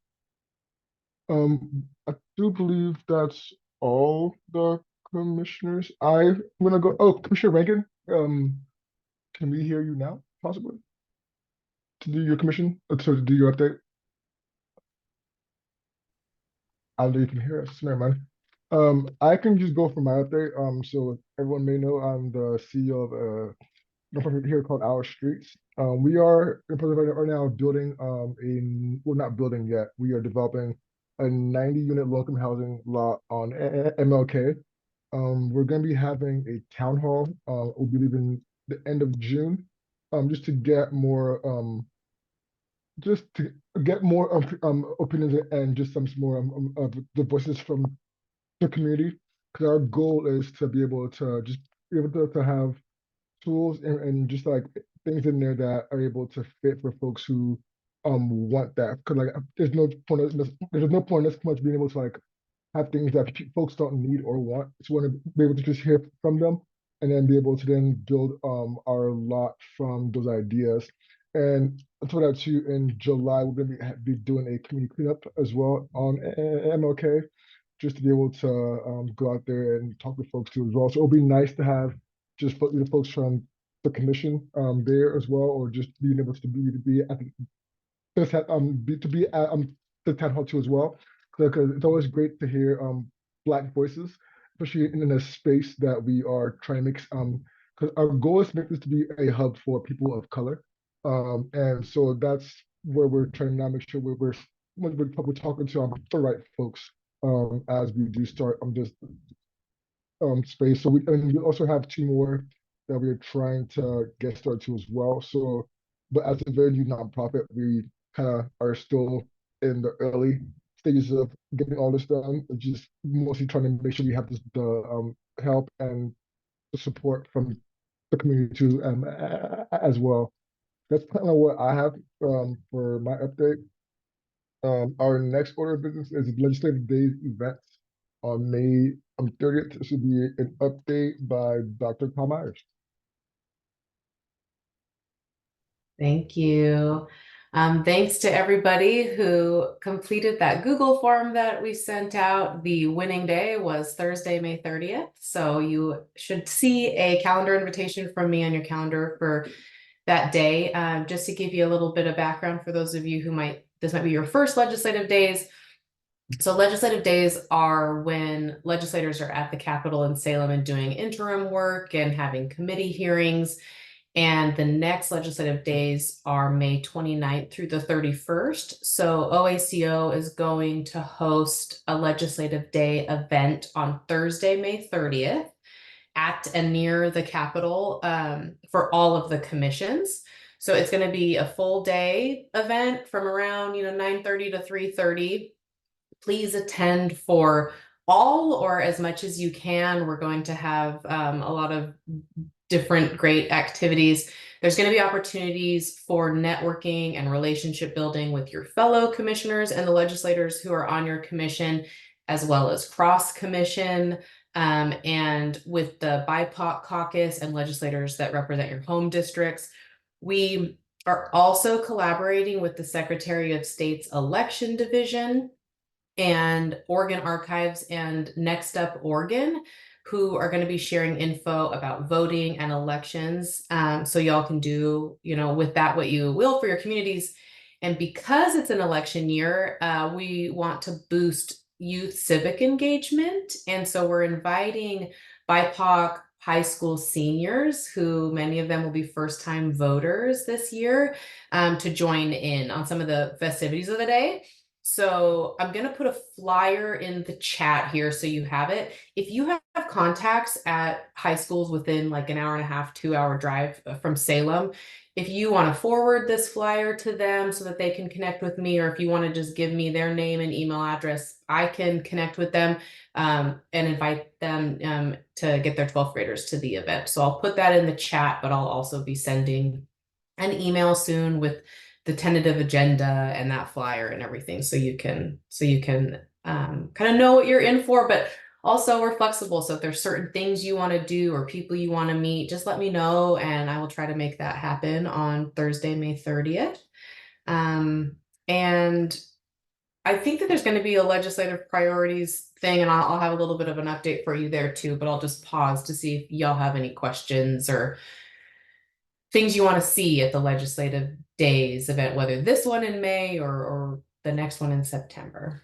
I do believe that's all the commissioners. I'm gonna go. Oh, Commissioner Rankin, can we hear you now, possibly? To do your commission, to do your update? I don't know if you can hear us. Never mind. I can just go for my update. So everyone may know I'm the CEO of a nonprofit here called Our Streets. We are in Pennsylvania right now building well, not building yet. We are developing a 90-unit low-income housing lot on MLK. We're going to be having a town hall. We'll be leaving the end of June, just to get more opinions and just some more of the voices from the community. Because our goal is to be able to just be able to have tools and just like things in there that are able to fit for folks who want that. Because like there's no point in this much being able to like have things that folks don't need or want. Just want to be able to just hear from them and then be able to then build our lot from those ideas. And on top of that too, in July we're going to be doing a community cleanup as well on MLK, just to be able to go out there and talk to folks too as well. So it'll be nice to have just folks from the commission there as well, or just being able to be at the town hall too as well, because it's always great to hear Black voices, especially in a space that we are trying to make because our goal is to make this to be a hub for people of color, and so that's where we're trying to now make sure we're talking to the right folks as we do start this space. So we also have two more that we're trying to get started to as well. So, but as a very new nonprofit, we kind of are still in the early stages of getting all this done. Just mostly trying to make sure we have the help and the support from the community too, as well. That's kind of what I have for my update. Our next order of business is Legislative Days events on May 30th. This will be an update by Dr. Tom Myers. Thank you. Thanks to everybody who completed that Google form that we sent out. The winning day was Thursday, May 30th. So you should see a calendar invitation from me on your calendar for that day. Just to give you a little bit of background for those of you who might this might be your first legislative days. So legislative days are when legislators are at the Capitol in Salem and doing interim work and having committee hearings. And the next legislative days are May 29th through the 31st. So OACO is going to host a legislative day event on Thursday, May 30th at and near the Capitol for all of the commissions. So it's going to be a full day event from around 9:30 to 3:30. Please attend for all or as much as you can. We're going to have a lot of different great activities. There's going to be opportunities for networking and relationship building with your fellow commissioners and the legislators who are on your commission, as well as cross commission and with the BIPOC caucus and legislators that represent your home districts. We are also collaborating with the Secretary of State's election division and Oregon Archives and Next Up Oregon, who are going to be sharing info about voting and elections. So y'all can do, with that what you will for your communities. And because it's an election year, we want to boost youth civic engagement. And so we're inviting BIPOC high school seniors, who many of them will be first-time voters this year, to join in on some of the festivities of the day. So I'm going to put a flyer in the chat here so you have it. If you have contacts at high schools within like an hour and a half, 2-hour drive from Salem, if you want to forward this flyer to them so that they can connect with me, or if you want to just give me their name and email address, I can connect with them and invite them to get their 12th graders to the event. So I'll put that in the chat, but I'll also be sending an email soon with the tentative agenda and that flyer and everything, so you can kind of know what you're in for. But also, we're flexible, so if there's certain things you want to do or people you want to meet, just let me know and I will try to make that happen on Thursday, May 30th. And I think that there's going to be a legislative priorities thing, and I'll have a little bit of an update for you there too, but I'll just pause to see if y'all have any questions or things you want to see at the legislative days event, whether this one in May or the next one in September.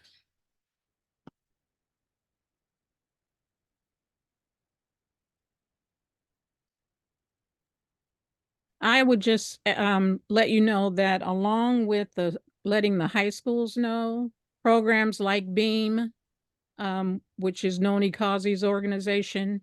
I would just let you know that along with letting the high schools know, programs like BEAM, which is Noni Kazi's organization,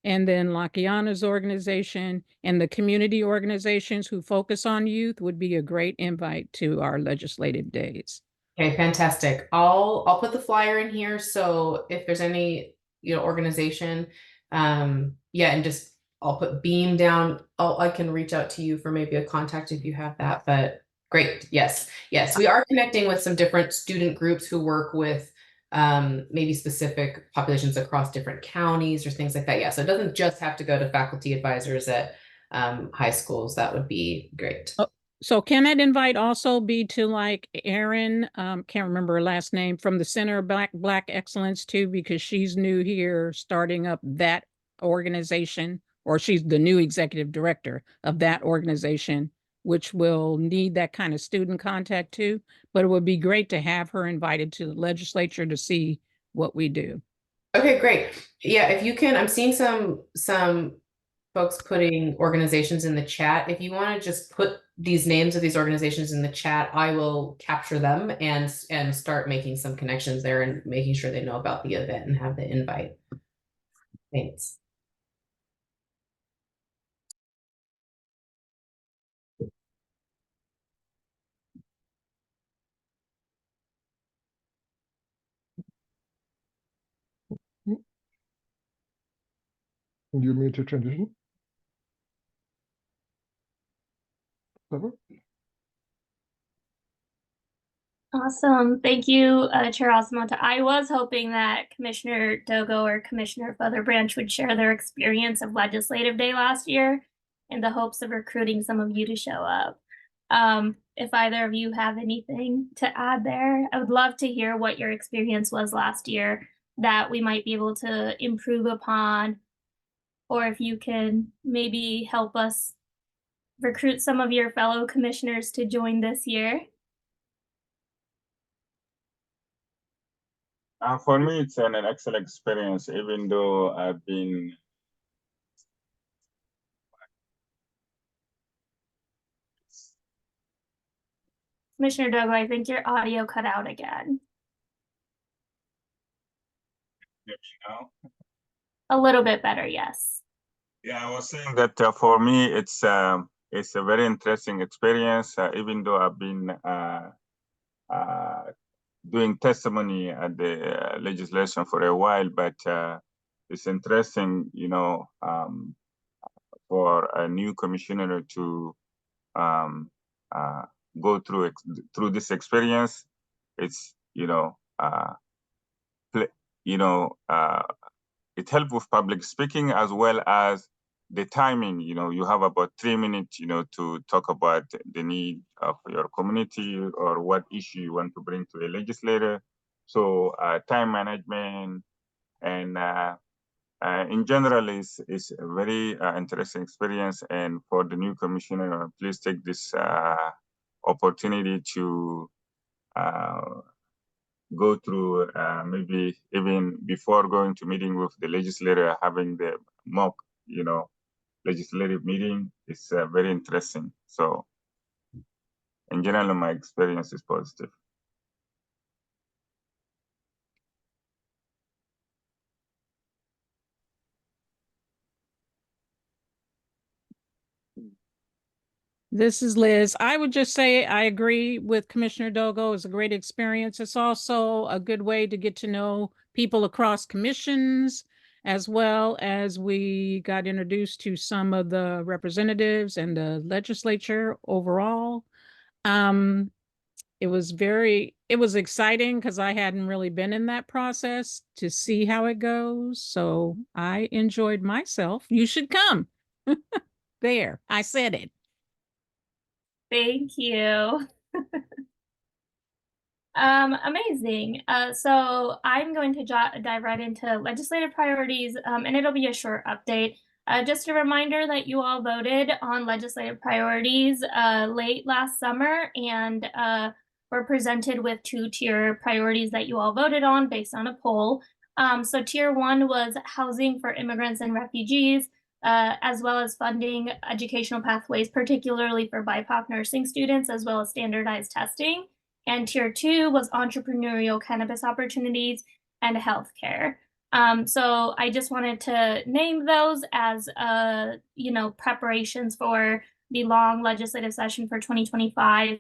and then Lakiana's organization and the community organizations who focus on youth would be a great invite to our legislative days. Okay, fantastic. I'll put the flyer in here. So if there's any, organization, and just I'll put BEAM down. I can reach out to you for maybe a contact if you have that, but great. Yes. We are connecting with some different student groups who work with maybe specific populations across different counties or things like that. Yeah, so it doesn't just have to go to faculty advisors at high schools. That would be great. So can that invite also be to like Erin, can't remember her last name, from the Center of Black Excellence too, because she's new here starting up that organization, or she's the new executive director of that organization, which will need that kind of student contact too. But it would be great to have her invited to the legislature to see what we do. Okay, great. Yeah, if you can, I'm seeing some folks putting organizations in the chat. If you want to just put these names of these organizations in the chat, I will capture them and start making some connections there and making sure they know about the event and have the invite. Thanks. You mean to transition? Awesome. Thank you, Chair Asamonte. I was hoping that Commissioner Dogo or Commissioner Featherbranch would share their experience of Legislative Day last year in the hopes of recruiting some of you to show up. If either of you have anything to add there, I would love to hear what your experience was last year that we might be able to improve upon, or if you can maybe help us recruit some of your fellow commissioners to join this year. For me, it's an excellent experience, even though I've been. Commissioner Dogo, I think your audio cut out again. You know? A little bit better, yes. Yeah, I was saying that for me, it's a very interesting experience, even though I've been doing testimony at the legislation for a while, but it's interesting, for a new commissioner to go through this experience. It's it helps with public speaking as well as the timing. You have about 3 minutes, to talk about the need of your community or what issue you want to bring to a legislator. So time management and in general is a very interesting experience. And for the new commissioner, please take this opportunity to go through maybe even before going to meeting with the legislator, having the mock, legislative meeting is very interesting. So in general, my experience is positive. This is Liz. I would just say I agree with Commissioner Dogo. It's a great experience. It's also a good way to get to know people across commissions, as well as we got introduced to some of the representatives and the legislature overall. It was exciting because I hadn't really been in that process to see how it goes. So I enjoyed myself. You should come. There, I said it. Thank you. Amazing. So I'm going to dive right into legislative priorities, and it'll be a short update. Just a reminder that you all voted on legislative priorities late last summer, and were presented with 2-tier priorities that you all voted on based on a poll. So tier 1 was housing for immigrants and refugees, as well as funding educational pathways, particularly for BIPOC nursing students, as well as standardized testing. And tier 2 was entrepreneurial cannabis opportunities and healthcare. So I just wanted to name those as, preparations for the long legislative session for 2025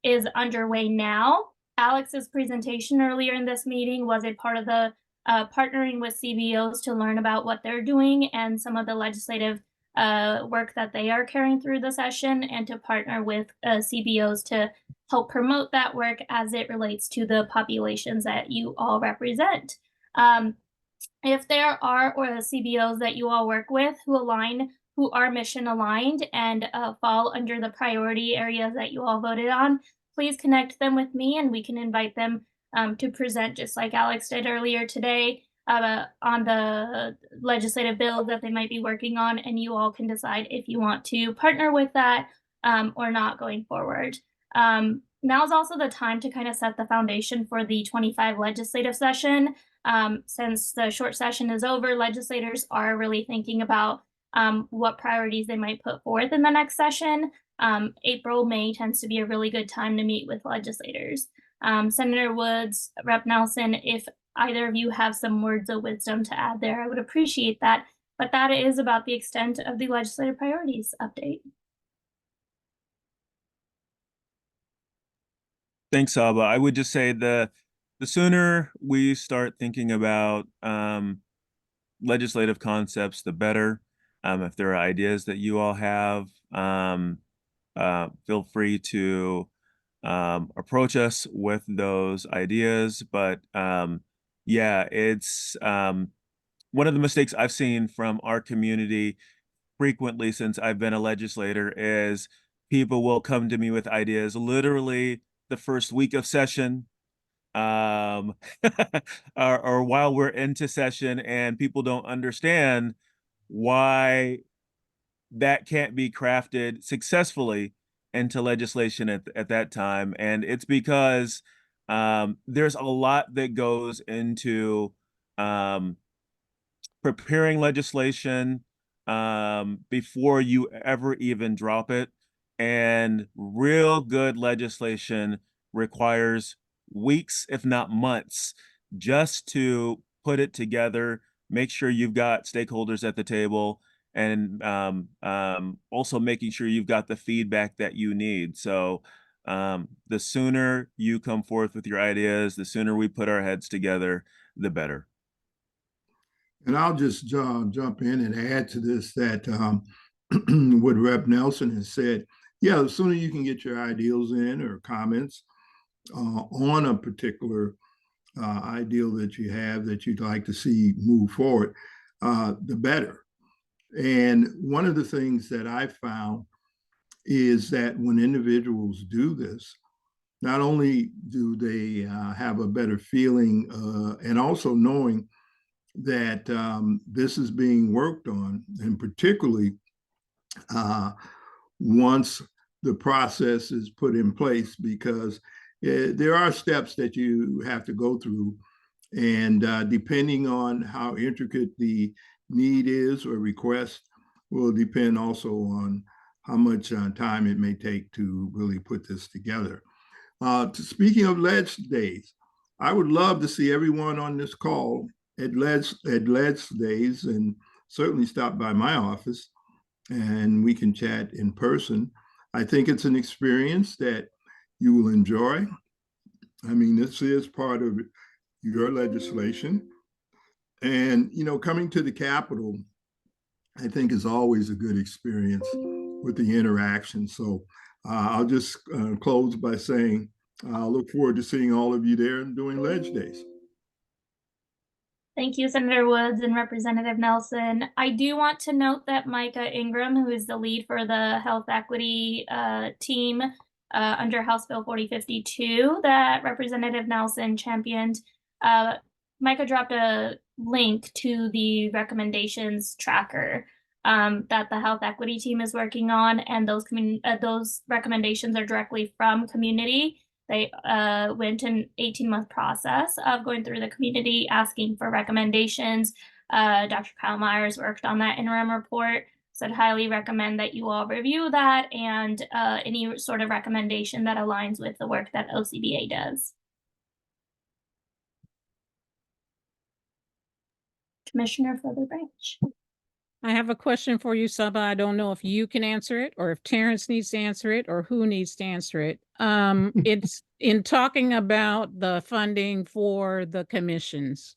is underway now. Alex's presentation earlier in this meeting was a part of the partnering with CBOs to learn about what they're doing and some of the legislative work that they are carrying through the session, and to partner with CBOs to help promote that work as it relates to the populations that you all represent. If there are or CBOs that you all work with who are mission aligned and fall under the priority areas that you all voted on, please connect them with me and we can invite them to present, just like Alex did earlier today, on the legislative bill that they might be working on, and you all can decide if you want to partner with that or not going forward. Now is also the time to kind of set the foundation for the 25 legislative session. Since the short session is over, legislators are really thinking about what priorities they might put forth in the next session. April, May tends to be a really good time to meet with legislators. Senator Woods, Rep. Nelson, if either of you have some words of wisdom to add there, I would appreciate that. But that is about the extent of the legislative priorities update. Thanks, Alba. I would just say the sooner we start thinking about legislative concepts, the better. If there are ideas that you all have, feel free to approach us with those ideas. But yeah, it's one of the mistakes I've seen from our community frequently since I've been a legislator is people will come to me with ideas literally the first week of session, or while we're into session, and people don't understand why that can't be crafted successfully into legislation at that time. And it's because There's a lot that goes into preparing legislation before you ever even drop it. And real good legislation requires weeks, if not months, just to put it together, make sure you've got stakeholders at the table, and also making sure you've got the feedback that you need. So the sooner you come forth with your ideas, the sooner we put our heads together, the better. And I'll just jump in and add to this that what Rep. Nelson has said, yeah, the sooner you can get your ideals in or comments on a particular ideal that you have that you'd like to see move forward, the better. And one of the things that I found is that when individuals do this, not only do they have a better feeling and also knowing that this is being worked on, and particularly once the process is put in place, because there are steps that you have to go through. And depending on how intricate the need is or request will depend also on how much time it may take to really put this together. Speaking of Ledge Days, I would love to see everyone on this call at Ledge Days, and certainly stop by my office and we can chat in person. I think it's an experience that you will enjoy. I mean, this is part of your legislation. And, you know, coming to the Capitol, I think is always a good experience with the interaction. So I'll just close by saying, I look forward to seeing all of you there and doing Ledge Days. Thank you, Senator Woods and Representative Nelson. I do want to note that Micah Ingram, who is the lead for the health equity team under House Bill 4052 that Representative Nelson championed, Micah dropped a link to the recommendations tracker that the health equity team is working on, and those recommendations are directly from community. They went an 18-month process of going through the community, asking for recommendations. Dr. Kyle Myers worked on that interim report, so I'd highly recommend that you all review that and any sort of recommendation that aligns with the work that OCBA does. Commissioner Feather Branch. I have a question for you, Saba. I don't know if you can answer it or if Terrence needs to answer it or who needs to answer it. It's in talking about the funding for the commissions,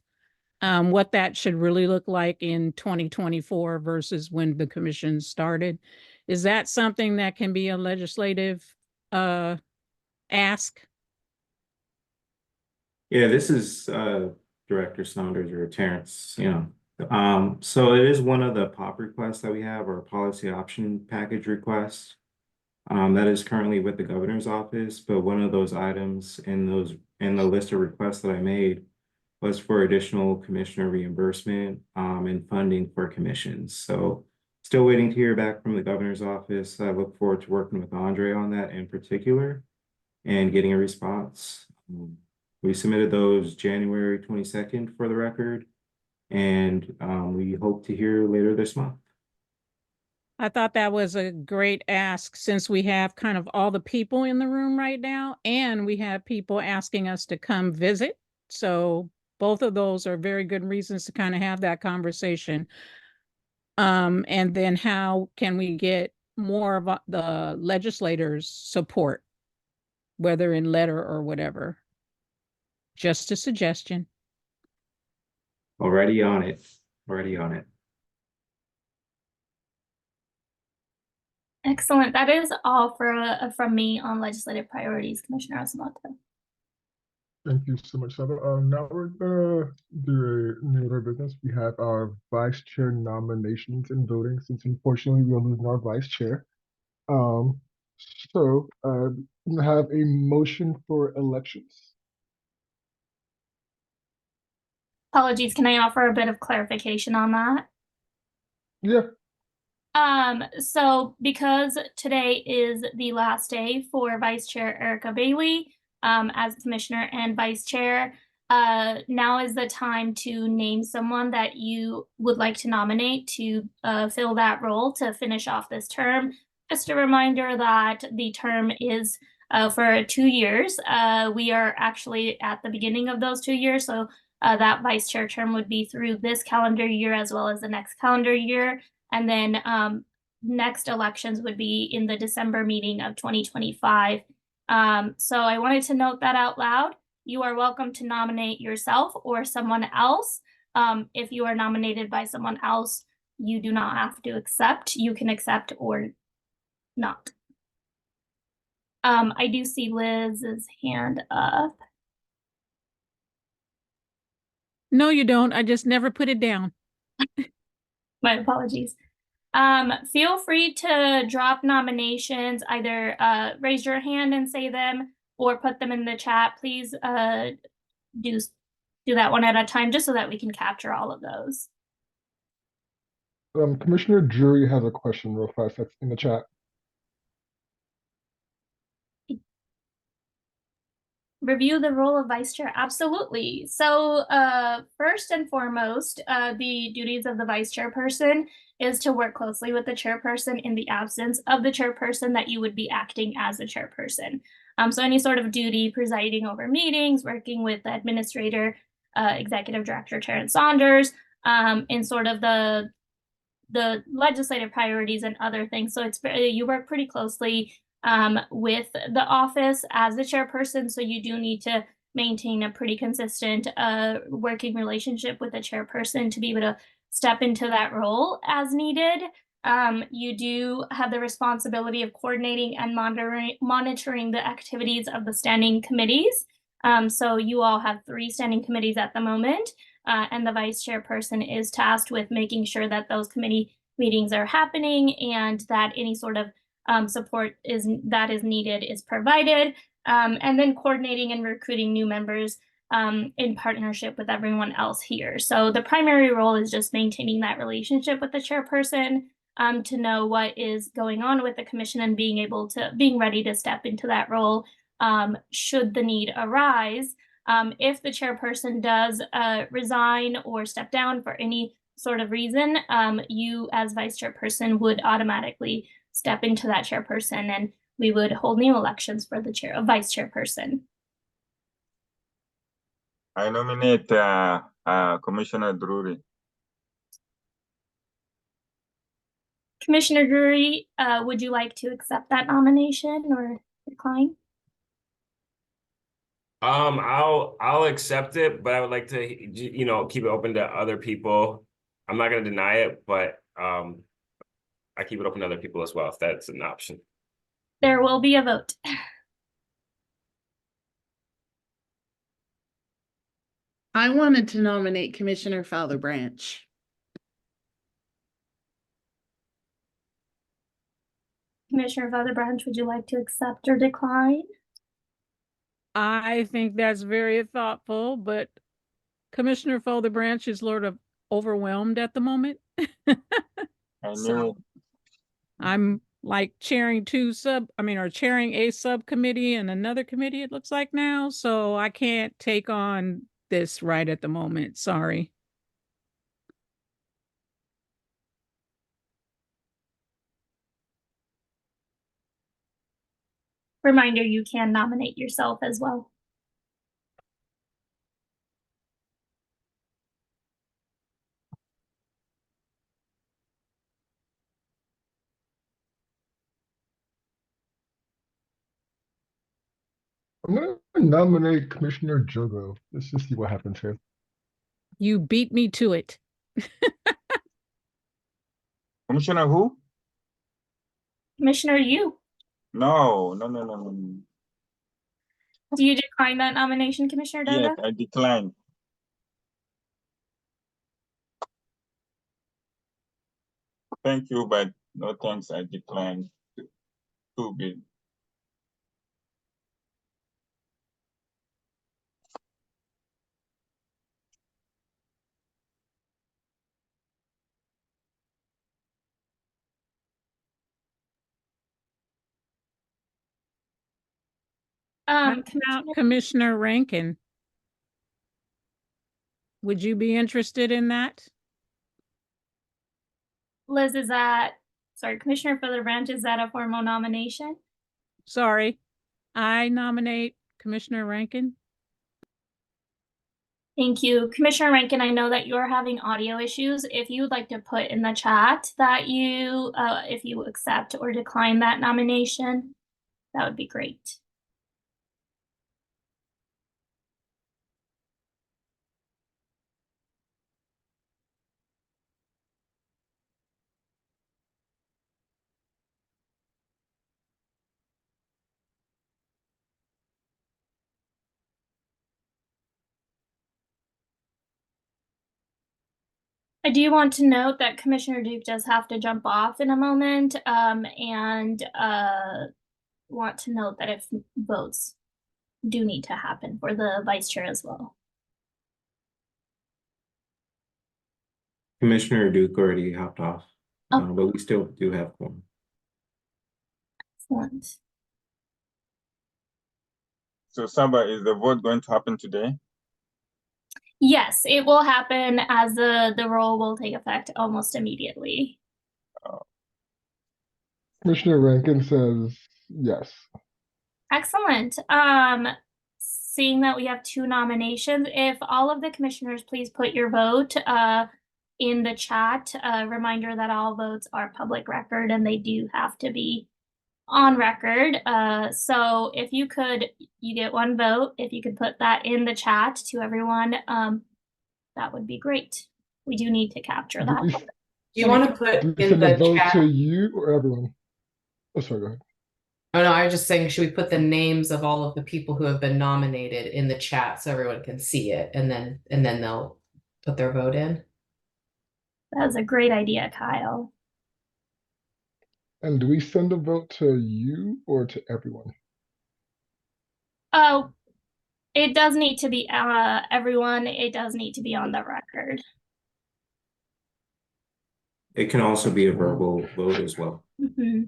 what that should really look like in 2024 versus when the commission started. Is that something that can be a legislative ask? Yeah, this is Director Saunders or Terrence, you know. So it is one of the POP requests that we have, or policy option package requests. That is currently with the governor's office, but one of those items in the list of requests that I made was for additional commissioner reimbursement and funding for commissions. So still waiting to hear back from the governor's office. I look forward to working with Andre on that in particular and getting a response. We submitted those January 22nd for the record, and we hope to hear later this month. I thought that was a great ask, since we have kind of all the people in the room right now, and we have people asking us to come visit. So both of those are very good reasons to kind of have that conversation. And then how can we get more of the legislators' support, whether in letter or whatever? Just a suggestion. Already on it. Already on it. Excellent. That is all from me on legislative priorities, Commissioner Asamoto. Thank you so much, Saba. Now we're gonna do a new order of business. We have our vice chair nominations and voting, since unfortunately we're losing our vice chair. So we have a motion for elections. Apologies, can I offer a bit of clarification on that? Yeah. So because today is the last day for Vice Chair Erica Bailey, as commissioner and vice chair. Now is the time to name someone that you would like to nominate to fill that role to finish off this term. Just a reminder that the term is for 2 years. We are actually at the beginning of those 2 years, so that vice chair term would be through this calendar year as well as the next calendar year. And then next elections would be in the December meeting of 2025. So I wanted to note that out loud. You are welcome to nominate yourself or someone else. If you are nominated by someone else, you do not have to accept. You can accept or not. I do see Liz's hand up. No, you don't. I just never put it down. My apologies. Feel free to drop nominations, either raise your hand and say them or put them in the chat. Please do that one at a time just so that we can capture all of those. Commissioner Drury has a question real fast that's in the chat. Review the role of vice chair. Absolutely. So first and foremost, the duties of the vice chairperson is to work closely with the chairperson in the absence of the chairperson that you would be acting as the chairperson. So any sort of duty, presiding over meetings, working with the administrator, executive director Terrence Saunders, in sort of the legislative priorities and other things. So it's you work pretty closely with the office as the chairperson. So you do need to maintain a pretty consistent working relationship with the chairperson to be able to step into that role as needed. You do have the responsibility of coordinating and monitoring the activities of the standing committees. So you all have 3 standing committees at the moment. And the vice chairperson is tasked with making sure that those committee meetings are happening and that any sort of support that is needed is provided, and then coordinating and recruiting new members in partnership with everyone else here. So the primary role is just maintaining that relationship with the chairperson to know what is going on with the commission and being ready to step into that role should the need arise. If the chairperson does resign or step down for any sort of reason, you as vice chairperson would automatically step into that chairperson and we would hold new elections for the vice chairperson. I nominate Commissioner Drury. Commissioner Drury, would you like to accept that nomination or decline? I'll accept it, but I would like to, keep it open to other people. I'm not going to deny it, but I keep it open to other people as well, if that's an option. There will be a vote. I wanted to nominate Commissioner Fowler Branch. Commissioner Fowler Branch, would you like to accept or decline? I think that's very thoughtful, but Commissioner Fowler Branch is sort of overwhelmed at the moment. So I'm like chairing chairing a subcommittee and another committee, it looks like now. So I can't take on this right at the moment. Sorry. Reminder, you can nominate yourself as well. I'm going to nominate Commissioner Jogo. Let's just see what happens here. You beat me to it. Commissioner who? Commissioner Yu. No. Do you decline that nomination, Commissioner Doga? Yes, I decline. Thank you, but no thanks, I decline to be. How about Commissioner Commissioner Rankin? Would you be interested in that? Liz, sorry, Commissioner Featherbranch, is that a formal nomination? Sorry, I nominate Commissioner Rankin. Thank you. Commissioner Rankin, I know that you're having audio issues. If you would like to put in the chat that if you accept or decline that nomination, that would be great. I do want to note that Commissioner Duke does have to jump off in a moment, and want to note that if votes do need to happen for the vice chair as well. Commissioner Duke already hopped off, but we still do have one. Excellent. So Saba, is the vote going to happen today? Yes, it will happen as the role will take effect almost immediately. Commissioner Rankin says yes. Excellent. Seeing that we have 2 nominations, if all of the commissioners please put your vote in the chat. A reminder that all votes are public record and they do have to be on record. So if you get 1 vote. If you could put that in the chat to everyone, that would be great. We do need to capture that. Do you want to put Do we in send a the vote chat? to you or everyone? Oh, sorry, go ahead. Oh no, I was just saying, should we put the names of all of the people who have been nominated in the chat so everyone can see it, and then they'll put their vote in? That is a great idea, Kyle. And do we send a vote to you or to everyone? Oh, it does need to be everyone. It does need to be on the record. It can also be a verbal vote as well. Mm-hmm.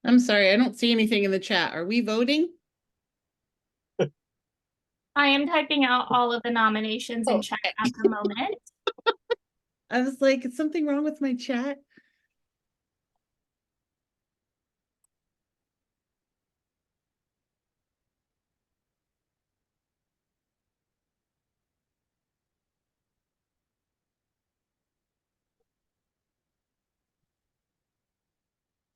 I'm sorry, I don't see anything in the chat. Are we voting? I am typing out all of the nominations in chat at the moment. I was like, is something wrong with my chat?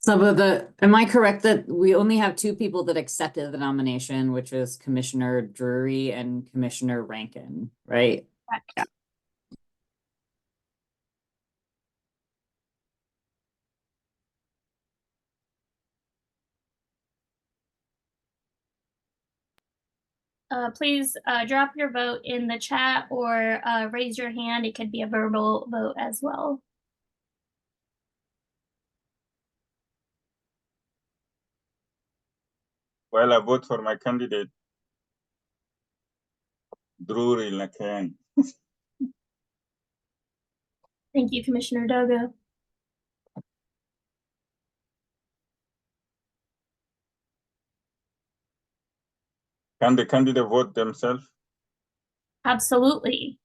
So, am I correct that we only have 2 people that accepted the nomination, which is Commissioner Drury and Commissioner Rankin, right? Correct. Please drop your vote in the chat or raise your hand. It could be a verbal vote as well. Well, I vote for my candidate, Drury Lacan. Thank you, Commissioner Dogo. Can the candidate vote themselves? Absolutely.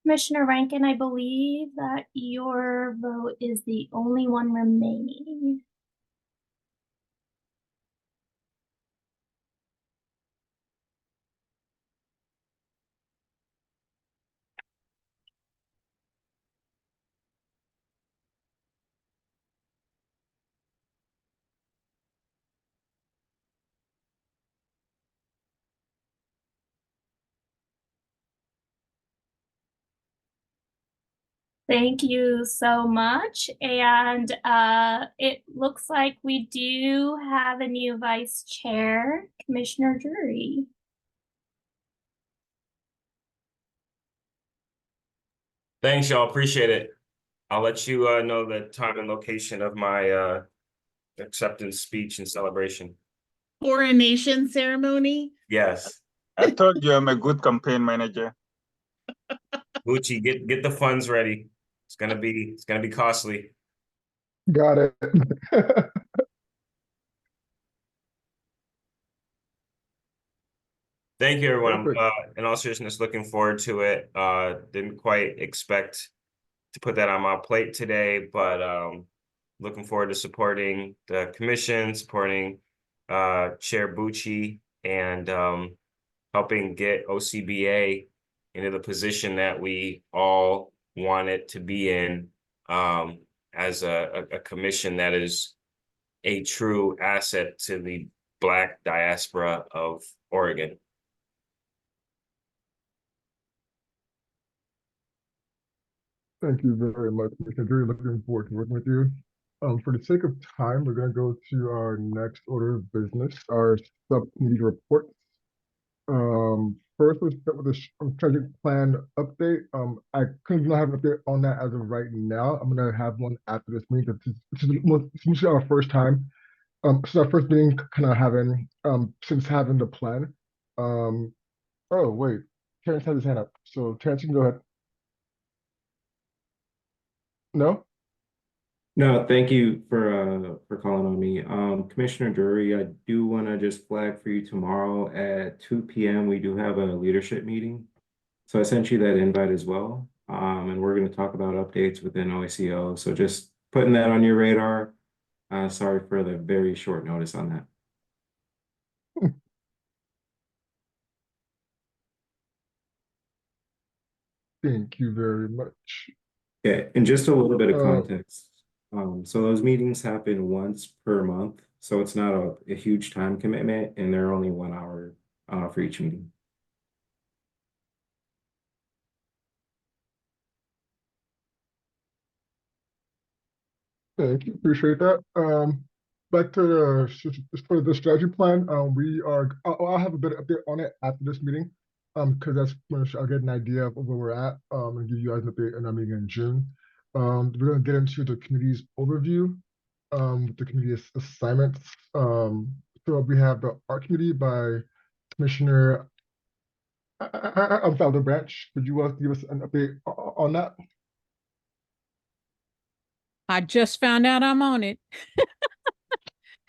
Commissioner Rankin, I believe that your vote is the only one remaining. Thank you so much. And it looks like we do have a new vice chair, Commissioner Drury. Thanks, y'all. Appreciate it. I'll let you know the time and location of my acceptance speech and celebration. Coronation ceremony. Yes. I told you I'm a good campaign manager. Gucci, get the funds ready. It's gonna be costly. Got it. Thank you, everyone. Perfect. In all seriousness, looking forward to it. Didn't quite expect to put that on my plate today, but looking forward to supporting the commission, supporting Chair Bucci, and helping get OCBA into the position that we all want it to be in, as a commission that is a true asset to the Black diaspora of Oregon. Thank you very much, Commissioner Drury. Looking forward to working with you. For the sake of time, we're going to go to our next order of business, our subcommittee reports. First, let's start with the strategic plan update. I couldn't have an update on that as of right now. I'm going to have one after this meeting. This is our first time. This is our first meeting kind of having, since having the plan. Oh, wait, Terrence has his hand up. So Terrence, you can go ahead. No? No, thank you for calling on me. Commissioner Drury, I do want to just flag for you tomorrow at 2 p.m. We do have a leadership meeting. So I sent you that invite as well. And we're going to talk about updates within OCO. So just putting that on your radar. Sorry for the very short notice on that. Thank you very much. Yeah, and just a little bit of context. So those meetings happen once per month. So it's not a huge time commitment, and they're only 1 hour for each meeting. Thank you, appreciate that. Back to for the strategy plan, I'll have a bit of update on it after this meeting, because that's when I'll get an idea of where we're at, and give you guys an update in our meeting in June. We're gonna get into the committee's overview, the committee's assignments. So we have the art committee by Commissioner Felder Branch. Would you give us an update on that? I just found out I'm on it.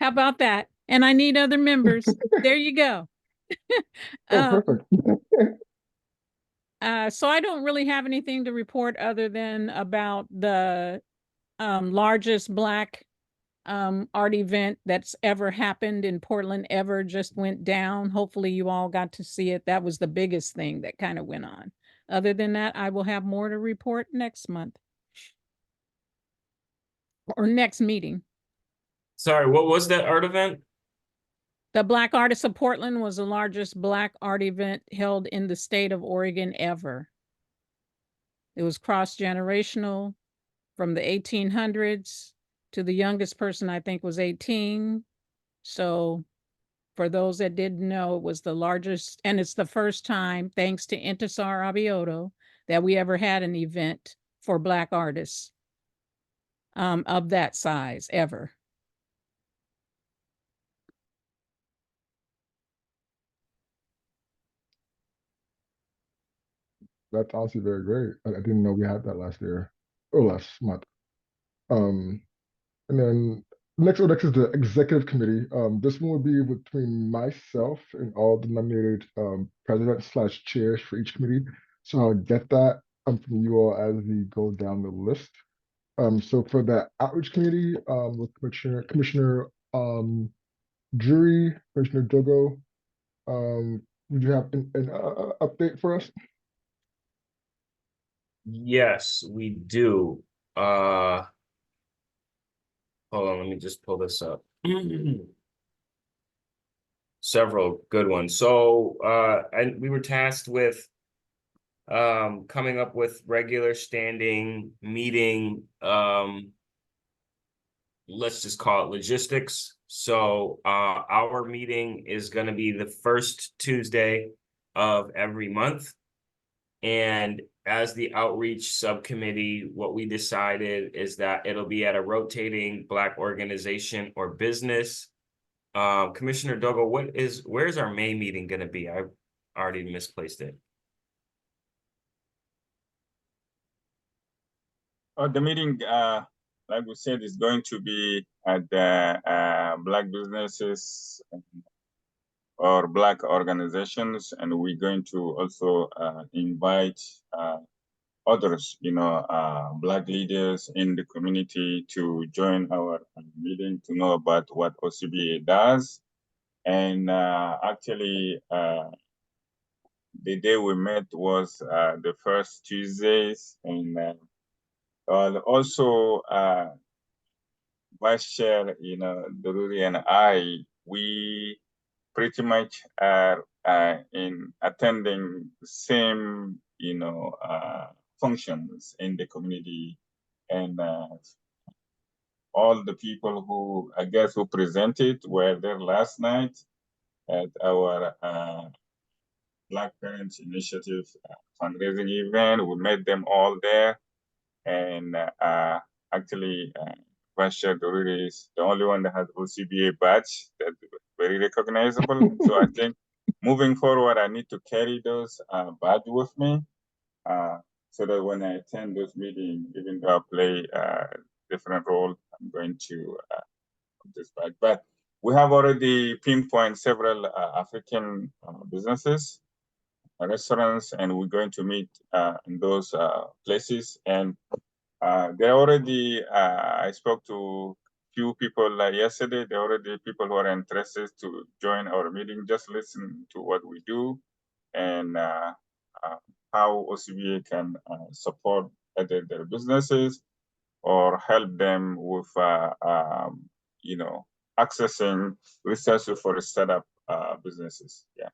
How about that? And I need other members. There you go. Oh, perfect. So I don't really have anything to report other than about the largest Black art event that's ever happened in Portland ever just went down. Hopefully you all got to see it. That was the biggest thing that kind of went on. Other than that, I will have more to report next month or next meeting. Sorry, what was that art event? The Black Artists of Portland was the largest Black art event held in the state of Oregon ever. It was cross-generational from the 1800s to the youngest person, I think, was 18. So for those that didn't know, it was the largest, and it's the first time, thanks to Intisar Abioto, that we ever had an event for Black artists of that size ever. That's honestly very great. I didn't know we had that last year or last month. And then next is the executive committee. This one would be between myself and all the nominated presidents / chairs for each committee. So I'll get that from you all as we go down the list. So for the outreach committee, with Commissioner Drury, Commissioner Dogo, would you have an update for us? Yes, we do. Hold on, let me just pull this up. Several good ones. So and we were tasked with coming up with regular standing meeting, let's just call it logistics. So our meeting is going to be the first Tuesday of every month. And as the outreach subcommittee, what we decided is that it'll be at a rotating Black organization or business. Commissioner Dogo, where's our May meeting going to be? I've already misplaced it. The meeting, like we said, is going to be at the Black businesses or Black organizations, and we're going to also invite others, Black leaders in the community to join our meeting to know about what OCBA does. And actually, the day we met was the first Tuesdays, and also Vice Chair, Dururi and I, we pretty much are in attending the same, functions in the community, and all the people who, I guess, who presented were there last night at our Black Parents Initiative fundraising event. We met them all there, and actually, Vice Chair Doruri is the only one that has OCBA badge that's very recognizable. So I think moving forward, I need to carry those badge with me, so that when I attend those meetings, even though I play a different role, I'm going to put this badge. But we have already pinpointed several African businesses, restaurants, and we're going to meet in those places. And they already, I spoke to few people yesterday. There are already people who are interested to join our meeting, just listen to what we do and how OCBA can support either their businesses or help them with, accessing resources for startup businesses. Yeah.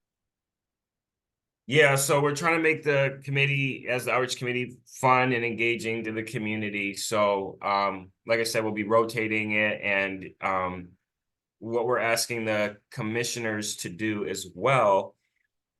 Yeah, so we're trying to make the committee, as the outreach committee, fun and engaging to the community. So, like I said, we'll be rotating it, and what we're asking the commissioners to do as well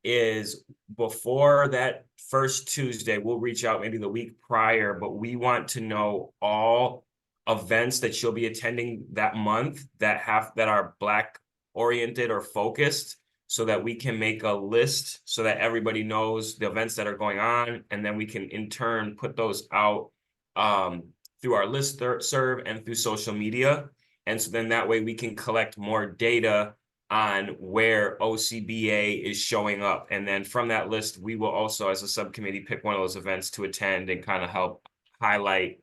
is before that first Tuesday, we'll reach out maybe the week prior, but we want to know all events that you'll be attending that month that are Black oriented or focused, so that we can make a list so that everybody knows the events that are going on, and then we can in turn put those out through our listserv and through social media. And so then that way we can collect more data on where OCBA is showing up. And then from that list, we will also, as a subcommittee, pick one of those events to attend and kind of help highlight.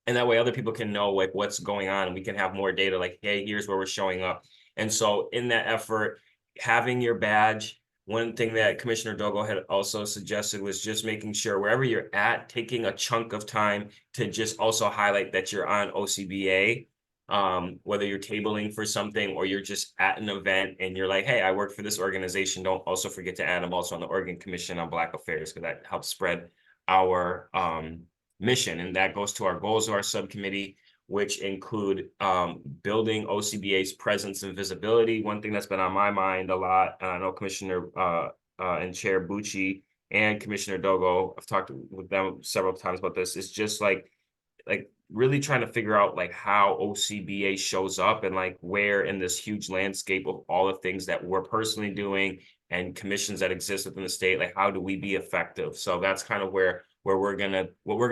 And that way other people can know like what's going on, and we can have more data like, hey, here's where we're showing up. And so in that effort, having your badge, one thing that Commissioner Dogo had also suggested was just making sure wherever you're at, taking a chunk of time to just also highlight that you're on OCBA. Whether you're tabling for something or you're just at an event and you're like, hey, I work for this organization. Don't also forget to add, I'm also on the Oregon Commission on Black Affairs, because that helps spread our mission. And that goes to our goals of our subcommittee, which include building OCBA's presence and visibility. One thing that's been on my mind a lot, and I know Commissioner and Chair Bucci and Commissioner Dogo, I've talked with them several times about this, is just like really trying to figure out like how OCBA shows up and like where in this huge landscape of all the things that we're personally doing and commissions that exist within the state, like how do we be effective? So that's kind of what we're gonna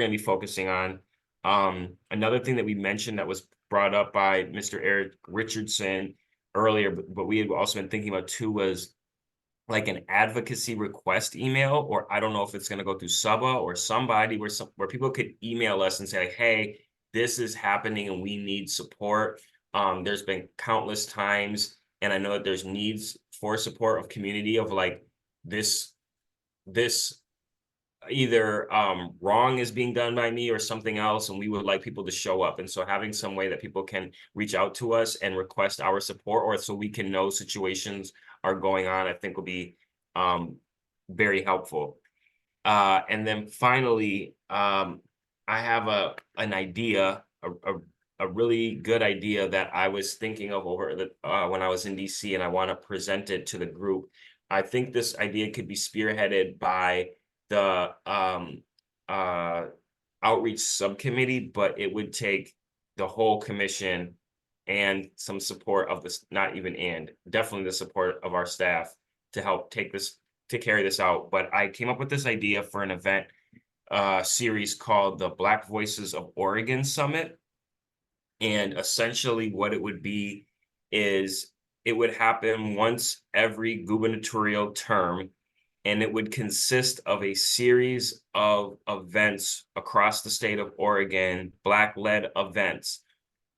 be focusing on. Another thing that we mentioned that was brought up by Mr. Eric Richardson earlier, but we had also been thinking about too, was like an advocacy request email, or I don't know if it's going to go through SUBA or somebody where people could email us and say, hey, this is happening and we need support. There's been countless times, and I know that there's needs for support of community of like this either wrong is being done by me or something else, and we would like people to show up. And so having some way that people can reach out to us and request our support, or so we can know situations are going on, I think will be very helpful. And then finally, I have an idea, a really good idea that I was thinking of over the when I was in DC, and I want to present it to the group. I think this idea could be spearheaded by the outreach subcommittee, but it would take the whole commission and some support of this, not even and, definitely the support of our staff to help to carry this out. But I came up with this idea for an event series called the Black Voices of Oregon Summit. And essentially what it would be is it would happen once every gubernatorial term, and it would consist of a series of events across the state of Oregon, Black-led events.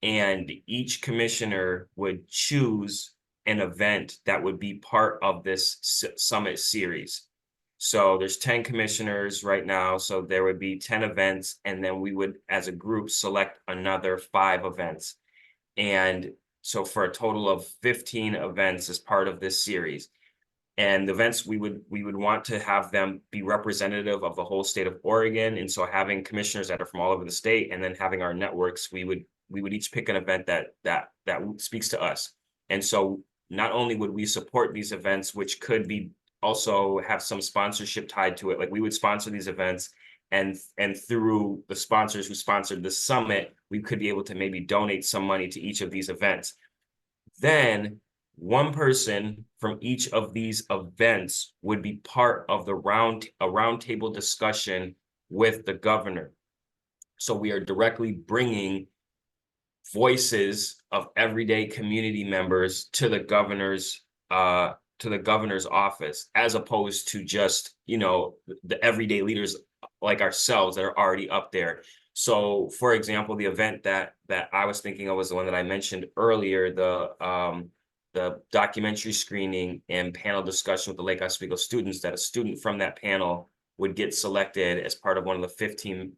And each commissioner would choose an event that would be part of this summit series. So there's 10 commissioners right now, so there would be 10 events, and then we would, as a group, select another 5 events. And so for a total of 15 events as part of this series. And the events, we would want to have them be representative of the whole state of Oregon. And so having commissioners that are from all over the state, and then having our networks, we would each pick an event that speaks to us. And so not only would we support these events, which could be also have some sponsorship tied to it, like we would sponsor these events, and through the sponsors who sponsored the summit, we could be able to maybe donate some money to each of these events. Then one person from each of these events would be part of a roundtable discussion with the governor. So we are directly bringing voices of everyday community members to the governor's office, as opposed to just, you know, the everyday leaders like ourselves that are already up there. So for example, the event that I was thinking of was the one that I mentioned earlier, the documentary screening and panel discussion with the Lake Oswego students, that a student from that panel would get selected as part of one of the 15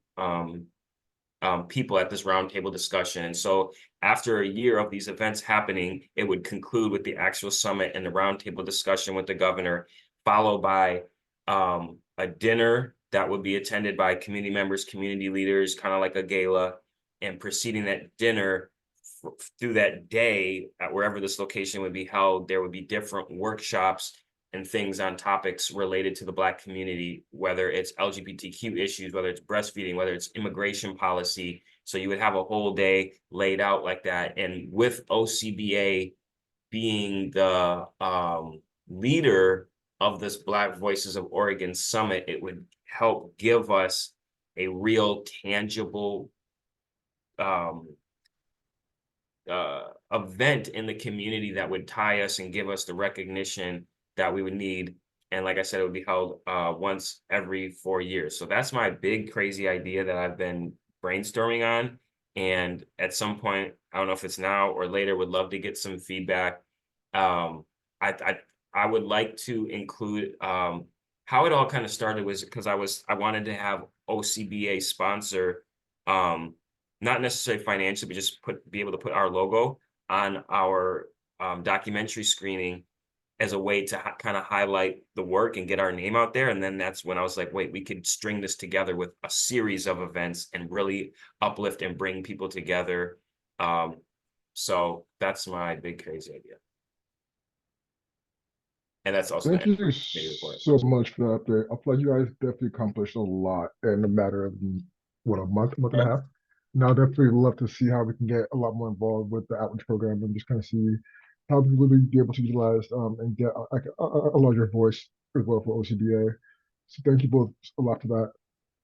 people at this roundtable discussion. And so after a year of these events happening, it would conclude with the actual summit and the roundtable discussion with the governor, followed by a dinner that would be attended by community members, community leaders, kind of like a gala, and preceding that dinner through that day at wherever this location would be held, there would be different workshops and things on topics related to the Black community, whether it's LGBTQ issues, whether it's breastfeeding, whether it's immigration policy. So you would have a whole day laid out like that. And with OCBA being the leader of this Black Voices of Oregon Summit, it would help give us a real tangible event in the community that would tie us and give us the recognition that we would need. And like I said, it would be held once every 4 years. So that's my big crazy idea that I've been brainstorming on. And at some point, I don't know if it's now or later, would love to get some feedback. I would like to include how it all kind of started was because I wanted to have OCBA sponsor not necessarily financially, but just be able to put our logo on our documentary screening as a way to kind of highlight the work and get our name out there. And then that's when I was like, wait, we could string this together with a series of events and really uplift and bring people together. So that's my big crazy idea. And that's also Thank you so much for the update. I feel like you guys definitely accomplished a lot in a matter of what, a month and a half. Now, definitely love to see how we can get a lot more involved with the outreach program and just kind of see how we really be able to utilize and get a larger voice as well for OCBA. So thank you both a lot for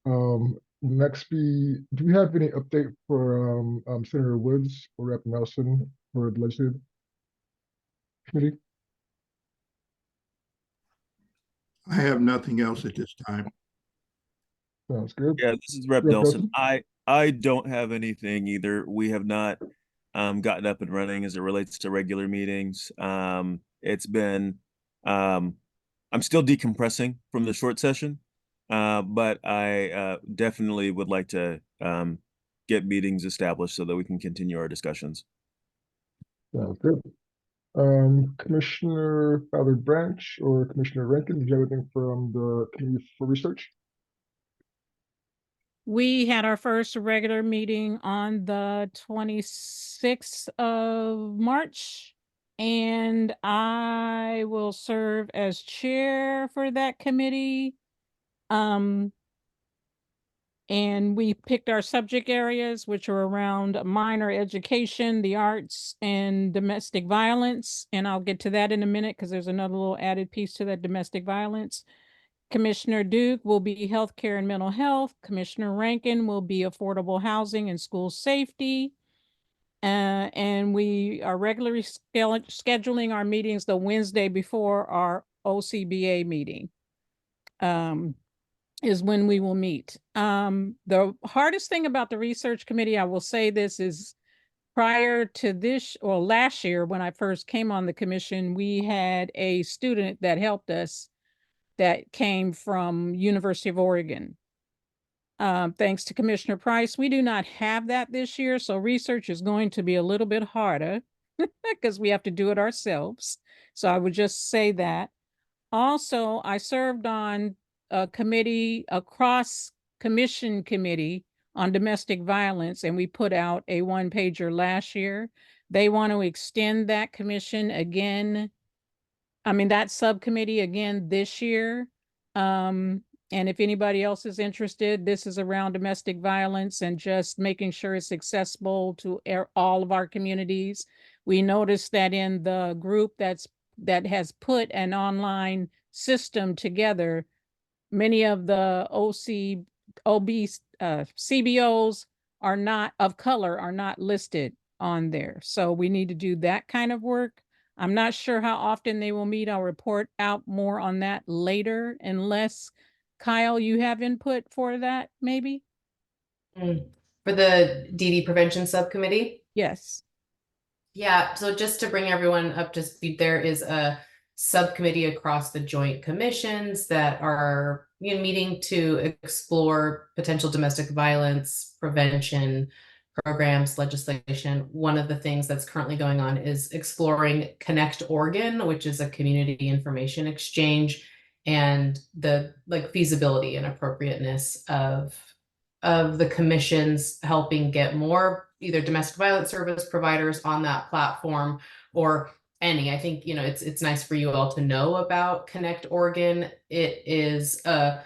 that. Next, do we have any update for Senator Woods or Rep. Nelson for the legislative committee? I have nothing else at this time. Sounds good. Yeah, this is Rep. Rep. Nelson. Nelson? I don't have anything either. We have not gotten up and running as it relates to regular meetings. It's been I'm still decompressing from the short session, but I definitely would like to get meetings established so that we can continue our discussions. Sounds good. Commissioner Ballard Branch or Commissioner Rankin, did you have anything from the Committee for Research? We had our first regular meeting on the 26th of March, and I will serve as chair for that committee. And we picked our subject areas, which are around minor education, the arts, and domestic violence. And I'll get to that in a minute because there's another little added piece to that domestic violence. Commissioner Duke will be healthcare and mental health. Commissioner Rankin will be affordable housing and school safety. And we are regularly scheduling our meetings the Wednesday before our OCBA meeting. Is when we will meet. The hardest thing about the research committee, I will say this, is prior to this, or last year when I first came on the commission, we had a student that helped us that came from University of Oregon. Thanks to Commissioner Price, we do not have that this year, so research is going to be a little bit harder because we have to do it ourselves. So I would just say that. Also, I served on a committee, a cross-commission committee on domestic violence, and we put out a one-pager last year. They want to extend that commission again, that subcommittee again this year. And if anybody else is interested, this is around domestic violence and just making sure it's accessible to all of our communities. We noticed that in the group that has put an online system together, many of the CBOs are not of color, are not listed on there. So we need to do that kind of work. I'm not sure how often they will meet. I'll report out more on that later, unless Kyle, you have input for that, maybe? For the DD prevention subcommittee? Yes. Yeah, so just to bring everyone up to speed, there is a subcommittee across the joint commissions that are meeting to explore potential domestic violence prevention programs, legislation. One of the things that's currently going on is exploring Connect Oregon, which is a community information exchange, and the feasibility and appropriateness of the commissions helping get more either domestic violence service providers on that platform or any. I think it's nice for you all to know about Connect Oregon. It is a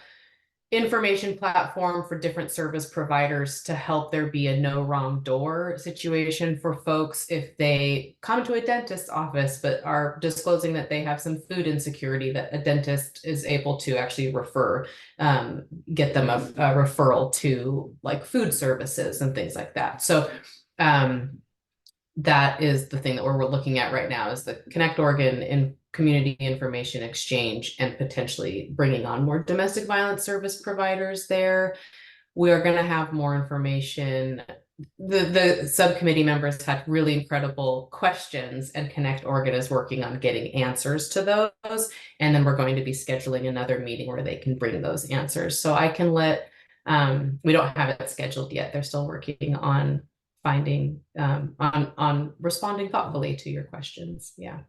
information platform for different service providers to help there be a no wrong door situation for folks if they come to a dentist's office but are disclosing that they have some food insecurity, that a dentist is able to actually get them a referral to food services and things like that. So that is the thing that we're looking at right now, is the Connect Oregon in community information exchange and potentially bringing on more domestic violence service providers there. We're going to have more information. The subcommittee members had really incredible questions, and Connect Oregon is working on getting answers to those. And then we're going to be scheduling another meeting where they can bring those answers. So I can we don't have it scheduled yet. They're still working on finding on responding thoughtfully to your questions. Yeah.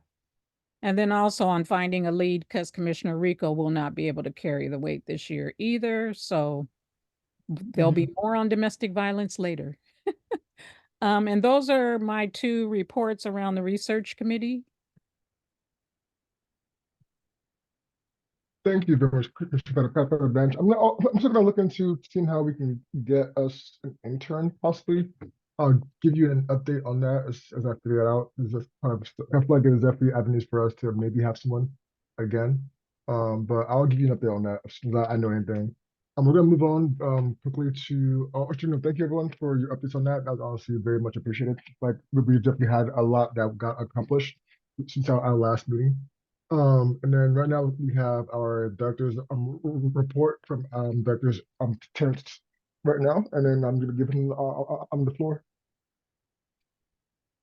And then also on finding a lead, because Commissioner Rico will not be able to carry the weight this year either. So there'll be more on domestic violence later. And those are my two reports around the research committee. Thank you very much, Commissioner Bench. I'm still gonna look into seeing how we can get us an intern possibly. I'll give you an update on that as I figure it out. There's just I feel like there's definitely avenues for us to maybe have someone again. But I'll give you an update on that as soon as I know anything. We're gonna move on quickly to thank you everyone for your updates on that. That was honestly very much appreciated. Like we definitely had a lot that got accomplished since our last meeting. And then right now we have our director's report from directors Terrence right now, and then I'm gonna give him the floor.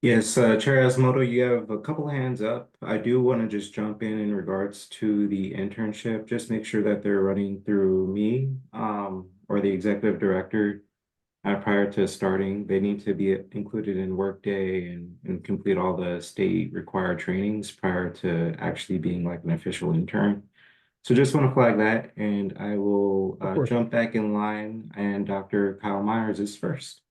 Yes, Chair Asimoto, you have a couple hands up. I do want to just jump in regards to the internship. Just make sure that they're running through me or the executive director prior to starting. They need to be included in Workday and complete all the state required trainings prior to actually being like an official intern. So just want to flag that, and I will jump back in line, and Dr. Kyle Myers is first.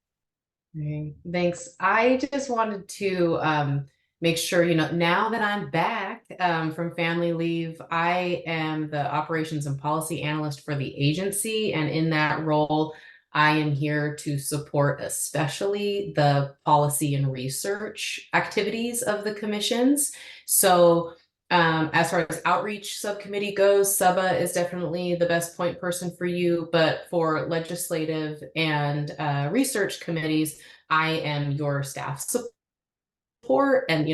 Okay, thanks. I just wanted to make sure, now that I'm back from family leave, I am the operations and policy analyst for the agency. And in that role, I am here to support especially the policy and research activities of the commissions. So as far as outreach subcommittee goes, SUBA is definitely the best point person for you, but for legislative and research committees, I am your staff support. And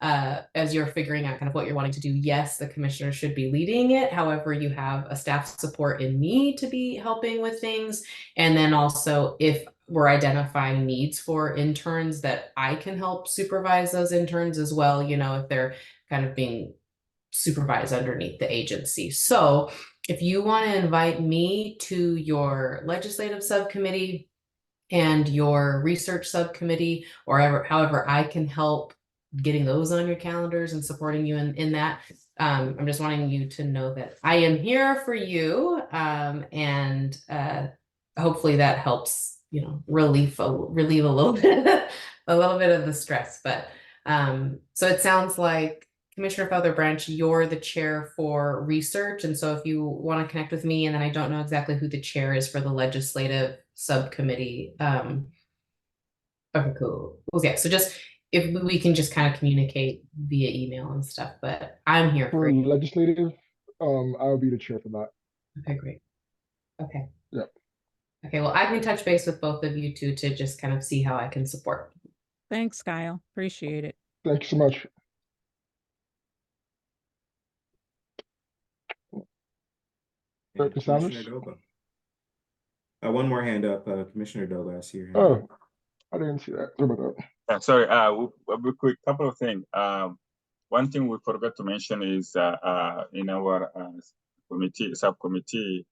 as you're figuring out kind of what you're wanting to do, yes, the commissioner should be leading it. However, you have a staff support in me to be helping with things. And then also if we're identifying needs for interns, that I can help supervise those interns as well, if they're kind of being supervised underneath the agency. So if you want to invite me to your legislative subcommittee and your research subcommittee, or however I can help getting those on your calendars and supporting you in that, I'm just wanting you to know that I am here for you, and hopefully that helps, relieve a little bit a little bit of the stress. But so it sounds like Commissioner Featherbranch, you're the chair for research. And so if you want to connect with me, and then I don't know exactly who the chair is for the legislative subcommittee. Okay, cool. Yeah, so just if we can just kind of communicate via email and stuff, but I'm here for you. Legislative, I'll be the chair for that. Okay, great. Okay. Yep. Okay, well, I can touch base with both of you two to just kind of see how I can support. Thanks, Kyle. Appreciate it. Thank you so much. Director Commissioner Sanders? Doba. One more hand up, Commissioner Doba, I see your hand Oh, up. I didn't see that. Sorry about that. Sorry, a quick couple of things. One thing we forgot to mention is in our subcommittee,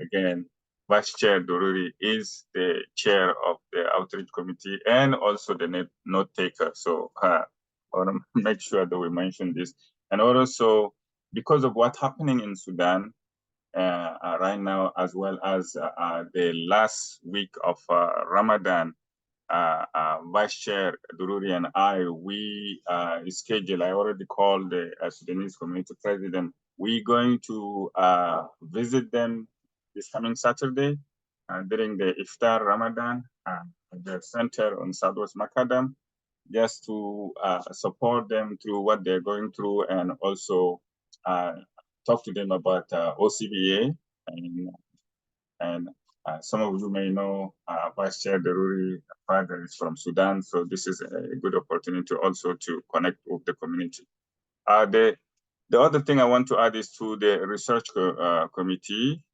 again, Vice Chair Dururi is the chair of the outreach committee and also the note taker. So I want to make sure that we mention this. And also, because of what's happening in Sudan right now, as well as the last week of Ramadan, Vice Chair Dururi and we I already called the Sudanese community president. We're going to visit them this coming Saturday during the Iftar Ramadan at the center on Southwest Macadam, just to support them through what they're going through, and also talk to them about OCBA. And some of you may know Vice Chair Deruri father is from Sudan, so this is a good opportunity also to connect with the community. The other thing I want to add is to the research committee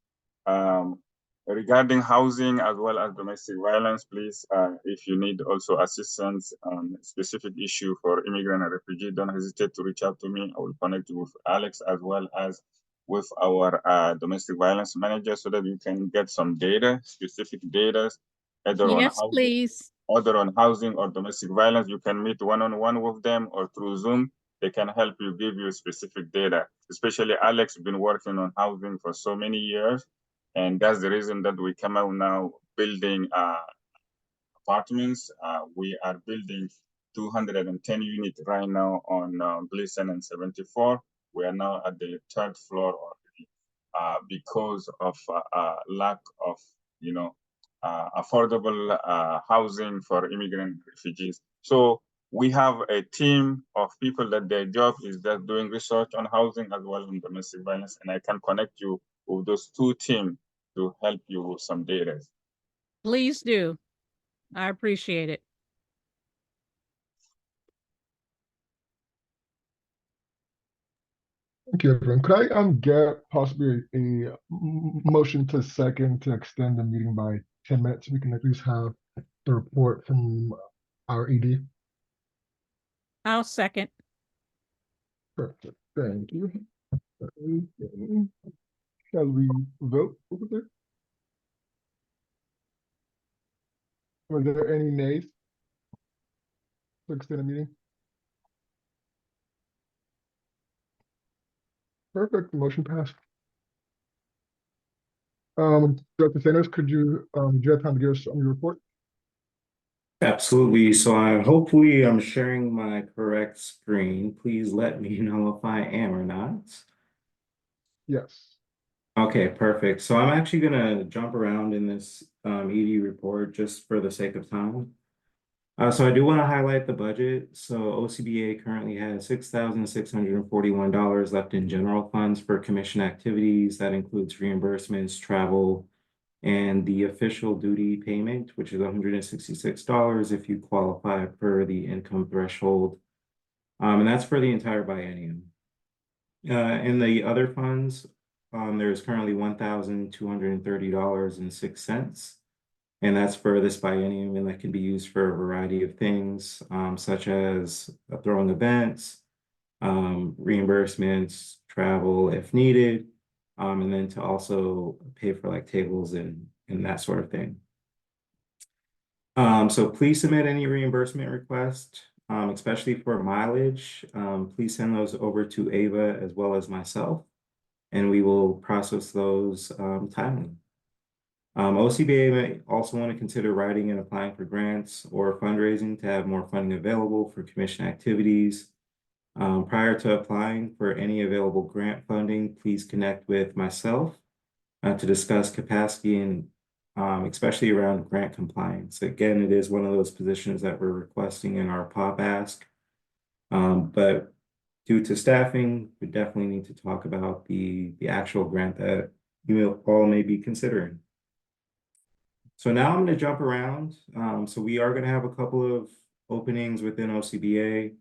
regarding housing as well as domestic violence. Please, if you need also assistance on specific issue for immigrant and refugee, don't hesitate to reach out to me. I will connect you with Alex as well as with our domestic violence manager, so that you can get some data, specific data, either on housing, please. either on housing or domestic violence. You can meet one-on-one with them or through Zoom. They can help you, give you specific data. Especially Alex been working on housing for so many years, and that's the reason that we come out now building apartments. We are building 210 units right now on Gleason and 74. We are now at the 3rd floor already because of lack of, affordable housing for immigrant refugees. So we have a team of people that their job is just doing research on housing as well as domestic violence, and I can connect you with those two teams to help you with some data. Please do. I appreciate it. Thank you, everyone. Could I get possibly a motion to second to extend the meeting by 10 minutes? We can at least have the report from our ED. I'll second. Perfect. Thank you. Shall we vote over there? Were there any nays to extend the meeting? Perfect. Motion passed. Dr. Sanders, could you do you have time to give us your report? Absolutely. So I'm sharing my correct screen. Please let me know if I am or not. Yes. Okay, perfect. So I'm actually gonna jump around in this ED report just for the sake of time. So I do want to highlight the budget. So OCBA currently has $6,641 left in general funds for commission activities. That includes reimbursements, travel, and the official duty payment, which is $166 if you qualify for the income threshold. And that's for the entire biennium. In the other funds, there's currently $1,230.06. And that's for this biennium, and that can be used for a variety of things, such as throwing events, reimbursements, travel if needed, and then to also pay for like tables and that sort of thing. So please submit any reimbursement request, especially for mileage. Please send those over to Ava as well as myself, and we will process those timely. OCBA may also want to consider writing and applying for grants or fundraising to have more funding available for commission activities. Prior to applying for any available grant funding, please connect with myself to discuss capacity and especially around grant compliance. Again, it is one of those positions that we're requesting in our POP ask. But due to staffing, we definitely need to talk about the actual grant that you all may be considering. So now I'm going to jump around. So we are going to have a couple of openings within OCBA.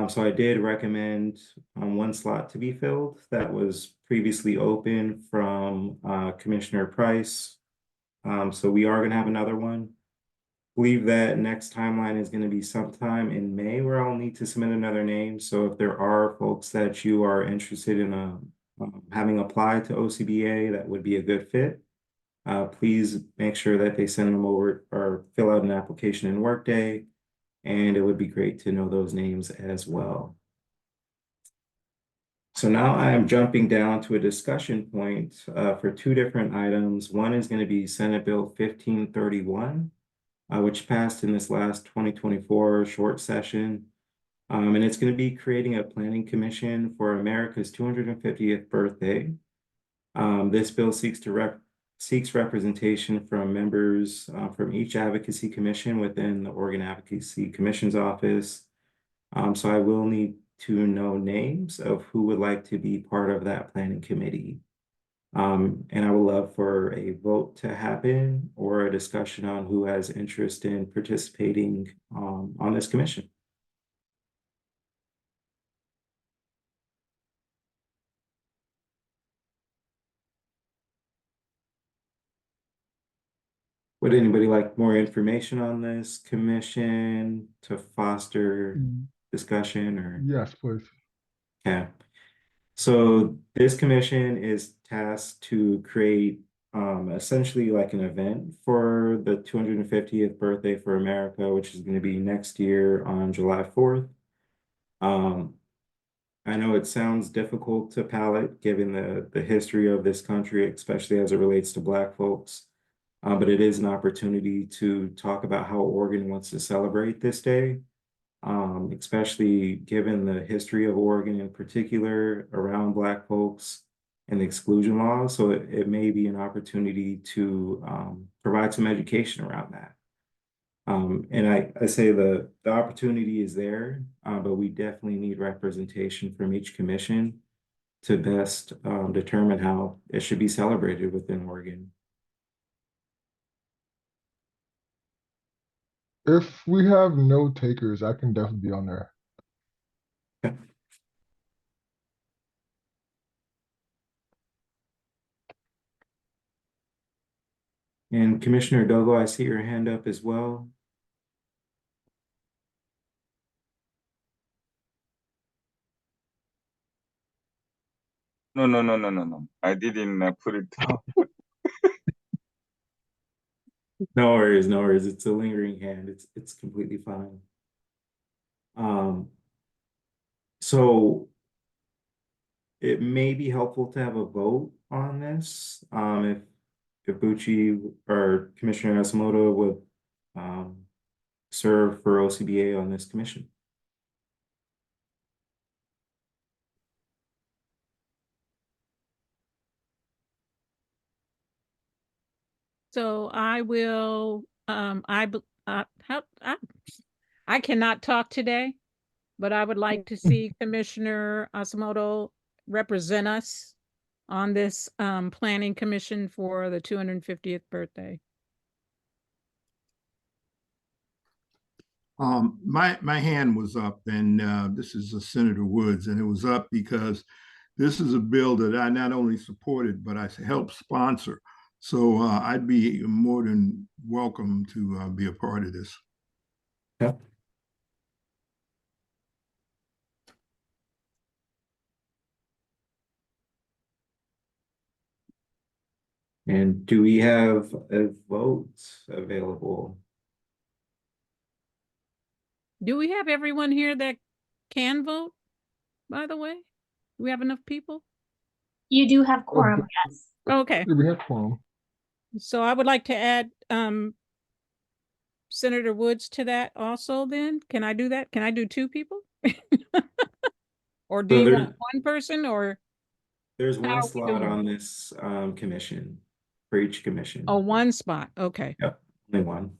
So I did recommend one slot to be filled that was previously open from Commissioner Price. So we are going to have another one. I believe that next timeline is going to be sometime in May where I'll need to submit another name. So if there are folks that you are interested in having applied to OCBA that would be a good fit, please make sure that they send them over or fill out an application in Workday, and it would be great to know those names as well. So now I am jumping down to a discussion point for two different items. One is going to be Senate Bill 1531, which passed in this last 2024 short session. And it's going to be creating a planning commission for America's 250th birthday. This bill seeks representation from members from each advocacy commission within the Oregon Advocacy Commission's office. So I will need to know names of who would like to be part of that planning committee. And I would love for a vote to happen or a discussion on who has interest in participating on this commission. Would anybody like more information on this commission to foster discussion or? Yes, please. Okay. So this commission is tasked to create essentially like an event for the 250th birthday for America, which is going to be next year on July 4th. I know it sounds difficult to palate given the history of this country, especially as it relates to Black folks. But it is an opportunity to talk about how Oregon wants to celebrate this day, especially given the history of Oregon in particular around Black folks and the exclusion laws. So it may be an opportunity to provide some education around that. And I say the opportunity is there, but we definitely need representation from each commission to best determine how it should be celebrated within Oregon. If we have no takers, I can definitely be on there. And Commissioner Dogo, I see your hand up as well. No. I didn't put it down. No worries, no worries. It's a lingering hand. It's completely fine. So it may be helpful to have a vote on this. If Bucci or Commissioner Yasumoto would serve for OCBA on this commission. So I will, I cannot talk today, but I would like to see Commissioner Yasumoto represent us on this planning commission for the 250th birthday. My hand was up, and this is Senator Woods, and it was up because this is a bill that I not only supported, but I helped sponsor. So I'd be more than welcome to be a part of this. Yeah. And do we have a vote available? Do we have everyone here that can vote, by the way? Do we have enough people? You do have quorum, yes. Okay. We have quorum. So I would like to add Senator Woods to that also then. Can I do that? Can I do two people? Or do you want one person or? There's how one are we slot doing? on this commission for each commission. Oh, one spot. Okay. Yep, only one.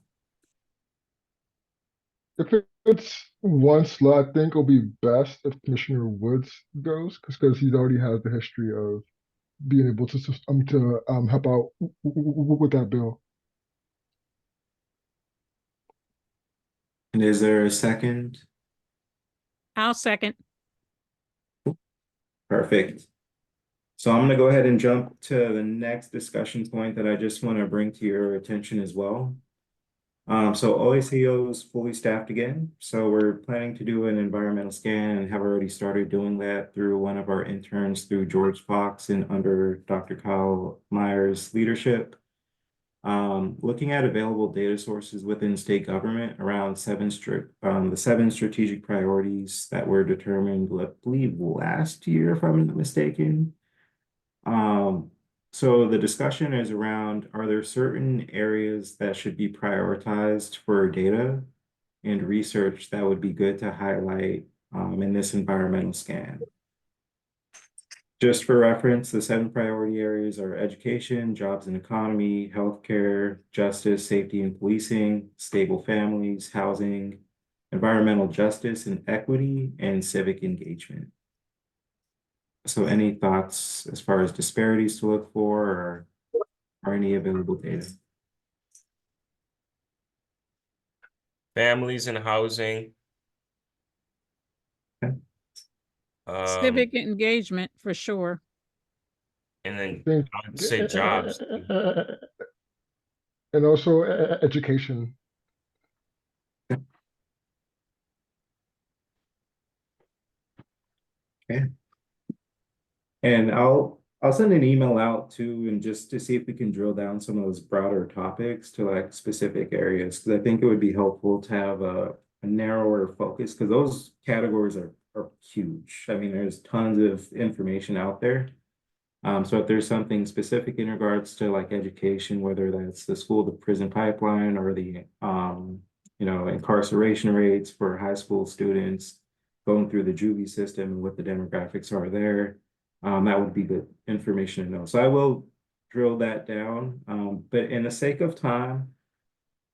If it's one slot, I think it'll be best if Commissioner Woods goes, because he already has the history of being able to help out with that bill. And is there a second? I'll second. Perfect. So I'm going to go ahead and jump to the next discussion point that I just want to bring to your attention as well. So OACO is fully staffed again. So we're planning to do an environmental scan and have already started doing that through one of our interns through George Fox and under Dr. Kyle Meyer's leadership. Looking at available data sources within state government around the 7 strategic priorities that were determined, I believe, last year, if I'm not mistaken. So the discussion is around, are there certain areas that should be prioritized for data and research that would be good to highlight in this environmental scan? Just for reference, the 7 priority areas are education, jobs and economy, healthcare, justice, safety and policing, stable families, housing, environmental justice and equity, and civic engagement. So any thoughts as far as disparities to look for or any available data? Families and housing. Okay. Civic engagement for sure. And then I'd say jobs. And also education. Okay. And I'll send an email out too, and just to see if we can drill down some of those broader topics to like specific areas, because I think it would be helpful to have a narrower focus, because those categories are huge. I mean, there's tons of information out there. So if there's something specific in regards to like education, whether that's the school to prison pipeline or the incarceration rates for high school students, going through the juvie system and what the demographics are there, that would be good information to know. So I will drill that down. But in the sake of time,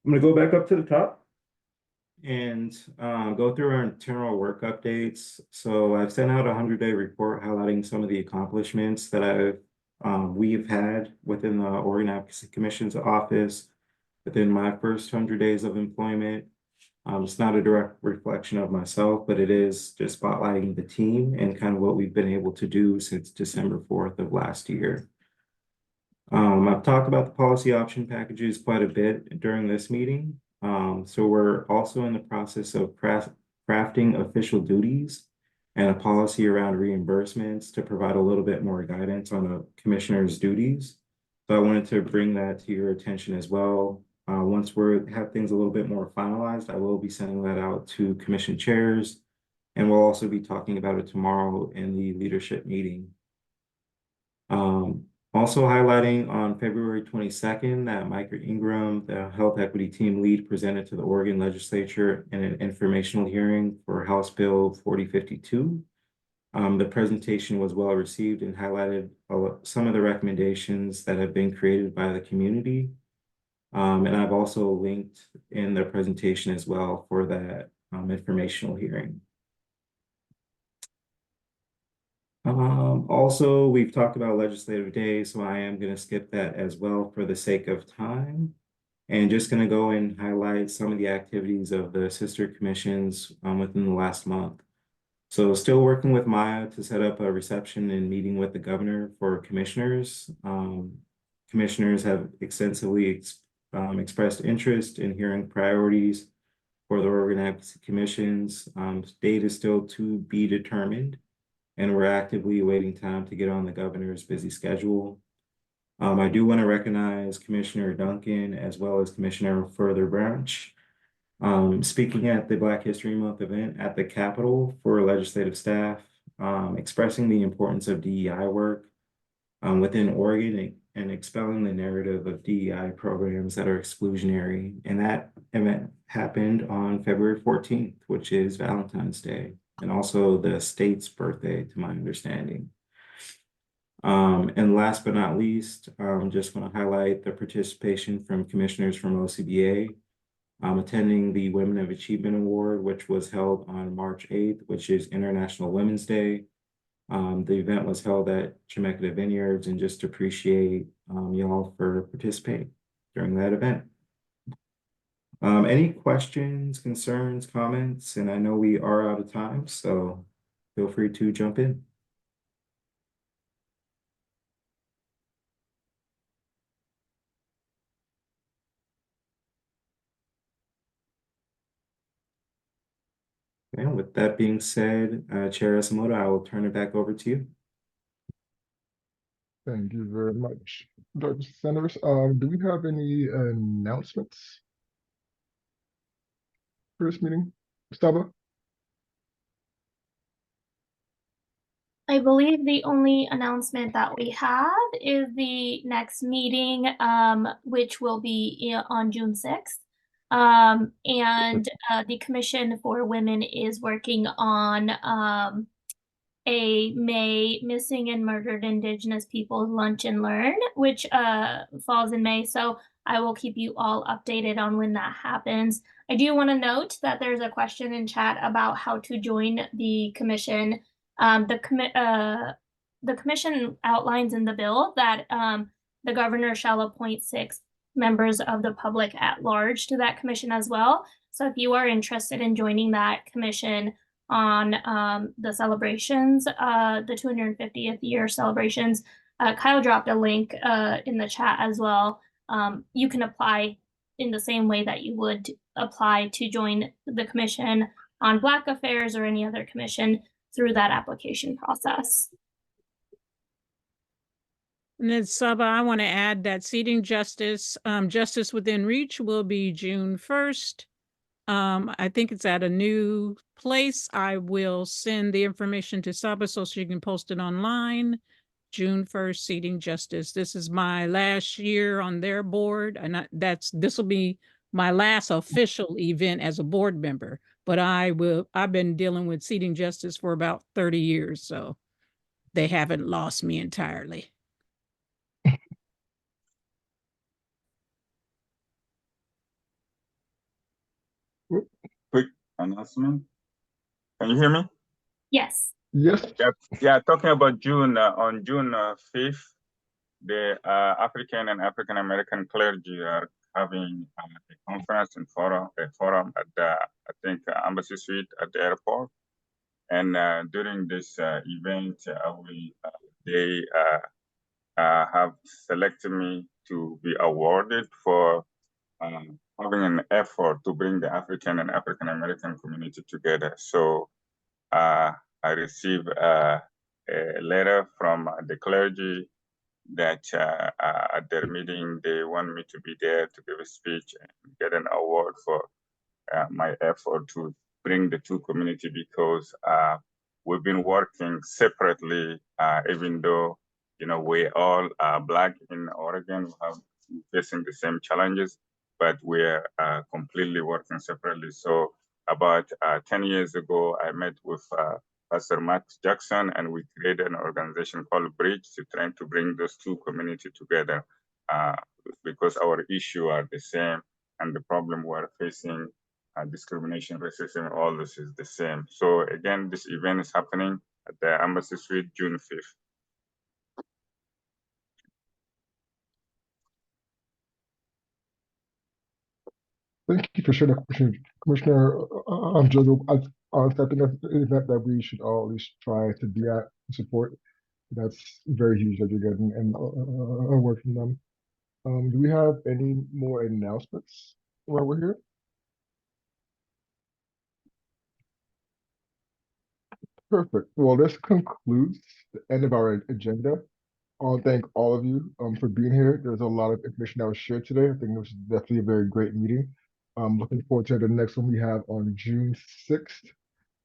I'm going to go back up to the top and go through our internal work updates. So I've sent out a 100-day report highlighting some of the accomplishments that we've had within the Oregon Advocacy Commission's office within my first 100 days of employment. It's not a direct reflection of myself, but it is just spotlighting the team and kind of what we've been able to do since December 4th of last year. I've talked about the policy option packages quite a bit during this meeting. So we're also in the process of crafting official duties and a policy around reimbursements to provide a little bit more guidance on the commissioner's duties. So I wanted to bring that to your attention as well. Once we have things a little bit more finalized, I will be sending that out to commission chairs, and we'll also be talking about it tomorrow in the leadership meeting. Also highlighting on February 22nd that Micah Ingram, the health equity team lead, presented to the Oregon legislature in an informational hearing for House Bill 4052. The presentation was well received and highlighted some of the recommendations that have been created by the community. And I've also linked in the presentation as well for that informational hearing. Also, we've talked about legislative day, so I am going to skip that as well for the sake of time. And just going to go and highlight some of the activities of the sister commissions within the last month. So still working with Maya to set up a reception and meeting with the governor for commissioners. Commissioners have extensively expressed interest in hearing priorities for the Oregon Advocacy Commissions. Date is still to be determined, and we're actively awaiting time to get on the governor's busy schedule. I do want to recognize Commissioner Duncan as well as Commissioner Further Branch. Speaking at the Black History Month event at the Capitol for legislative staff, expressing the importance of DEI work within Oregon and expelling the narrative of DEI programs that are exclusionary. And that event happened on February 14th, which is Valentine's Day, and also the state's birthday, to my understanding. And last but not least, just want to highlight the participation from commissioners from OCBA. Attending the Women of Achievement Award, which was held on March 8th, which is International Women's Day. The event was held at Chemeketa Vineyards, and just appreciate y'all for participating during that event. Any questions, concerns, comments? And I know we are out of time, so feel free to jump in. And with that being said, Chair Isamoto, I will turn it back over to you. Thank you very much, Dr. Sanders. Do we have any announcements for this meeting? Gustavo? I believe the only announcement that we have is the next meeting, which will be on June 6th. And the Commission for Women is working on a May Missing and Murdered Indigenous Peoples Lunch and Learn, which falls in May. So I will keep you all updated on when that happens. I do want to note that there's a question in chat about how to join the commission. The commission outlines in the bill that the governor shall appoint 6 members of the public at large to that commission as well. So if you are interested in joining that commission on the celebrations, the 250th year celebrations, Kyle dropped a link in the chat as well. You can apply in the same way that you would apply to join the commission on Black Affairs or any other commission through that application process. And then Saba, I want to add that Seating Justice, Justice Within Reach will be June 1st. I think it's at a new place. I will send the information to Saba so she can post it online. June 1st, Seating Justice. This is my last year on their board, and this will be my last official event as a board member. But I've been dealing with Seating Justice for about 30 years, so they haven't lost me entirely. Quick announcement. Can you hear me? Yes. Yes. Yeah, talking about June, on June 5th, the African and African American clergy are having a conference and a forum at the, I think, Embassy Suite at the airport. And during this event, have selected me to be awarded for having an effort to bring the African and African American community together. So I received a letter from the clergy that at their meeting, they want me to be there to give a speech and get an award for my effort to bring the two community, because we've been working separately, even though, you know, we all are Black in Oregon, we have facing the same challenges, but we're completely working separately. So about 10 years ago, I met with Pastor Max Jackson, and we created an organization called Bridge to try to bring those two communities together because our issue are the same, and the problem we're facing, discrimination, racism, all this is the same. So again, this event is happening at the Embassy Suite, June 5th. Thank you for sharing that, Commissioner Jogo. I think that's an event that we should all at least try to be at and support. That's very huge that you're getting and award from them. Do we have any more announcements while we're here? Perfect. Well, this concludes the end of our agenda. I want to thank all of you for being here. There's a lot of information that was shared today. I think it was definitely a very great meeting. I'm looking forward to the next one we have on June 6th.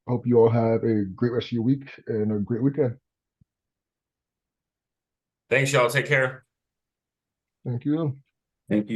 I hope you all have a great rest of your week and a great weekend. Thanks, y'all. Take care. Thank you. Thank you.